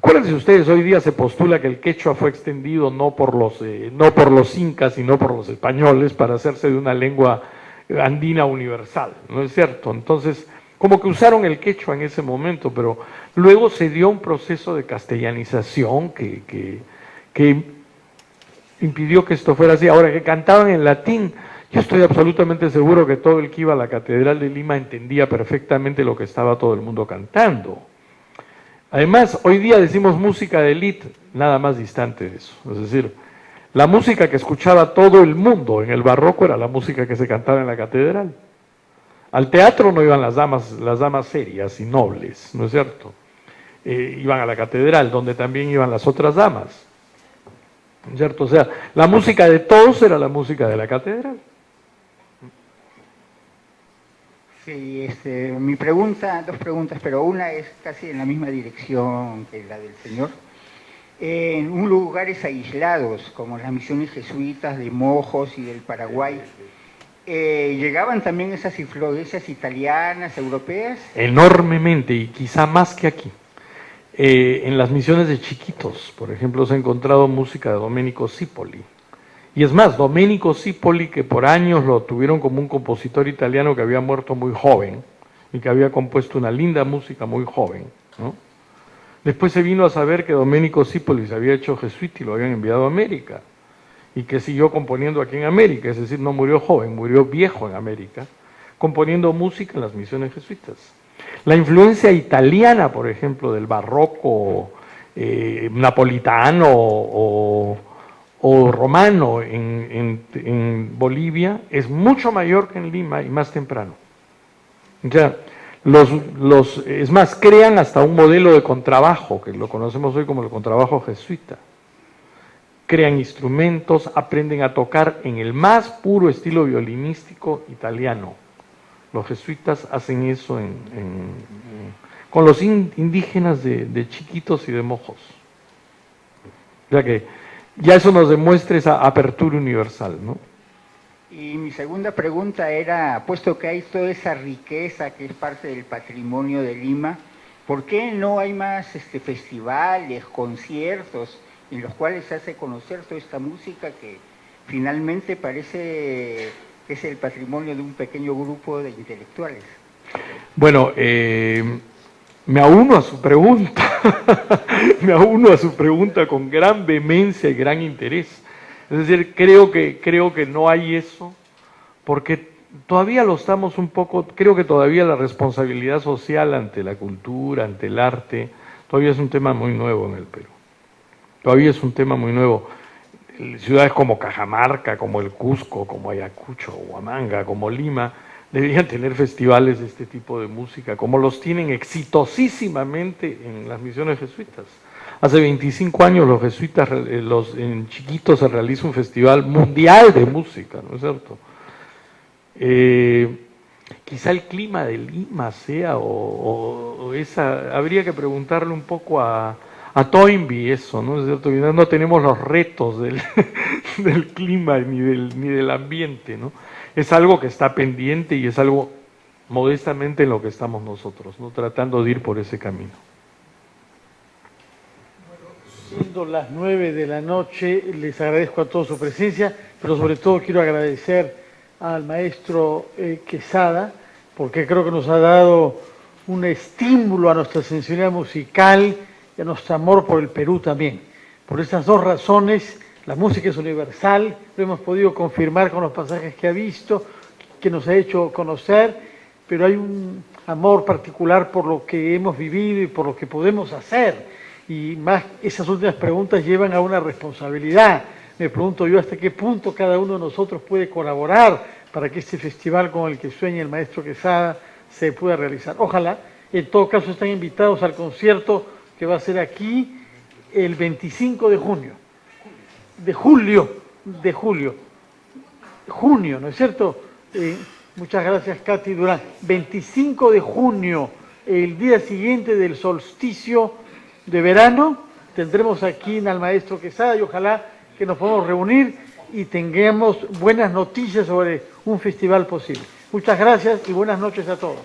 Acuérdense ustedes, hoy día se postula que el quechua fue extendido no por los incas, sino por los españoles para hacerse de una lengua andina universal, ¿no es cierto? Entonces, como que usaron el quechua en ese momento, pero luego se dio un proceso de castellanización que impidió que esto fuera así. Ahora, que cantaban en latín, yo estoy absolutamente seguro que todo el que iba a la Catedral de Lima entendía perfectamente lo que estaba todo el mundo cantando. Además, hoy día decimos música de élite, nada más distante de eso. Es decir, la música que escuchaba todo el mundo en el barroco era la música que se cantaba en la catedral. Al teatro no iban las damas serias y nobles, ¿no es cierto? Iban a la catedral, donde también iban las otras damas, ¿no es cierto? O sea, la música de todos era la música de la catedral. Sí, mi pregunta, dos preguntas, pero una es casi en la misma dirección que la del señor. En lugares aislados, como las misiones jesuitas de Mojos y del Paraguay, ¿llegaban también esas influencias italianas, europeas? Enormemente, y quizá más que aquí. En las misiones de chiquitos, por ejemplo, se ha encontrado música de Domenico Zipoli. Y es más, Domenico Zipoli, que por años lo tuvieron como un compositor italiano que había muerto muy joven y que había compuesto una linda música muy joven, ¿no? Después se vino a saber que Domenico Zipoli se había hecho jesuita y lo habían enviado a América, y que siguió componiendo aquí en América, es decir, no murió joven, murió viejo en América, componiendo música en las misiones jesuitas. La influencia italiana, por ejemplo, del barroco napolitano o romano en Bolivia es mucho mayor que en Lima y más temprano. O sea, es más, crean hasta un modelo de contrabajo, que lo conocemos hoy como el contrabajo jesuita. Crean instrumentos, aprenden a tocar en el más puro estilo violinístico italiano. Los jesuitas hacen eso con los indígenas de Chiquitos y de Mojos. O sea que ya eso nos demuestra esa apertura universal, ¿no? Y mi segunda pregunta era, puesto que hay toda esa riqueza que es parte del patrimonio de Lima, ¿por qué no hay más festivales, conciertos, en los cuales se hace conocer toda esta música que finalmente parece que es el patrimonio de un pequeño grupo de intelectuales? Bueno, me auno a su pregunta, me auno a su pregunta con gran vehemencia y gran interés. Es decir, creo que no hay eso, porque todavía lo estamos un poco, creo que todavía la responsabilidad social ante la cultura, ante el arte, todavía es un tema muy nuevo en el Perú. Todavía es un tema muy nuevo. Ciudades como Cajamarca, como el Cusco, como Ayacucho, Huamanga, como Lima, deberían tener festivales de este tipo de música, como los tienen exitosísimamente en las misiones jesuitas. Hace 25 años los jesuitas, en Chiquitos se realiza un festival mundial de música, ¿no es cierto? Quizá el clima de Lima sea, o esa, habría que preguntarle un poco a Toynbee eso, ¿no es cierto? No tenemos los retos del clima ni del ambiente, ¿no? Es algo que está pendiente y es algo modestamente en lo que estamos nosotros, ¿no? Tratando de ir por ese camino. Siendo las 9 de la noche, les agradezco a todos su presencia, pero sobre todo quiero agradecer al maestro Quesada, porque creo que nos ha dado un estímulo a nuestra sensibilidad musical y a nuestro amor por el Perú también. Por estas dos razones, la música es universal, lo hemos podido confirmar con los pasajes que ha visto, que nos ha hecho conocer, pero hay un amor particular por lo que hemos vivido y por lo que podemos hacer. Y más, esas últimas preguntas llevan a una responsabilidad. Me pregunto yo hasta qué punto cada uno de nosotros puede colaborar para que este festival con el que sueña el maestro Quesada se pueda realizar. Ojalá, en todo caso están invitados al concierto que va a ser aquí el 25 de junio. Junio, ¿no es cierto? Muchas gracias, Katy Durán. 25 de junio, el día siguiente del solsticio de verano, tendremos aquí al maestro Quesada y ojalá que nos podamos reunir y tengamos buenas noticias sobre un festival posible. Muchas gracias y buenas noches a todos.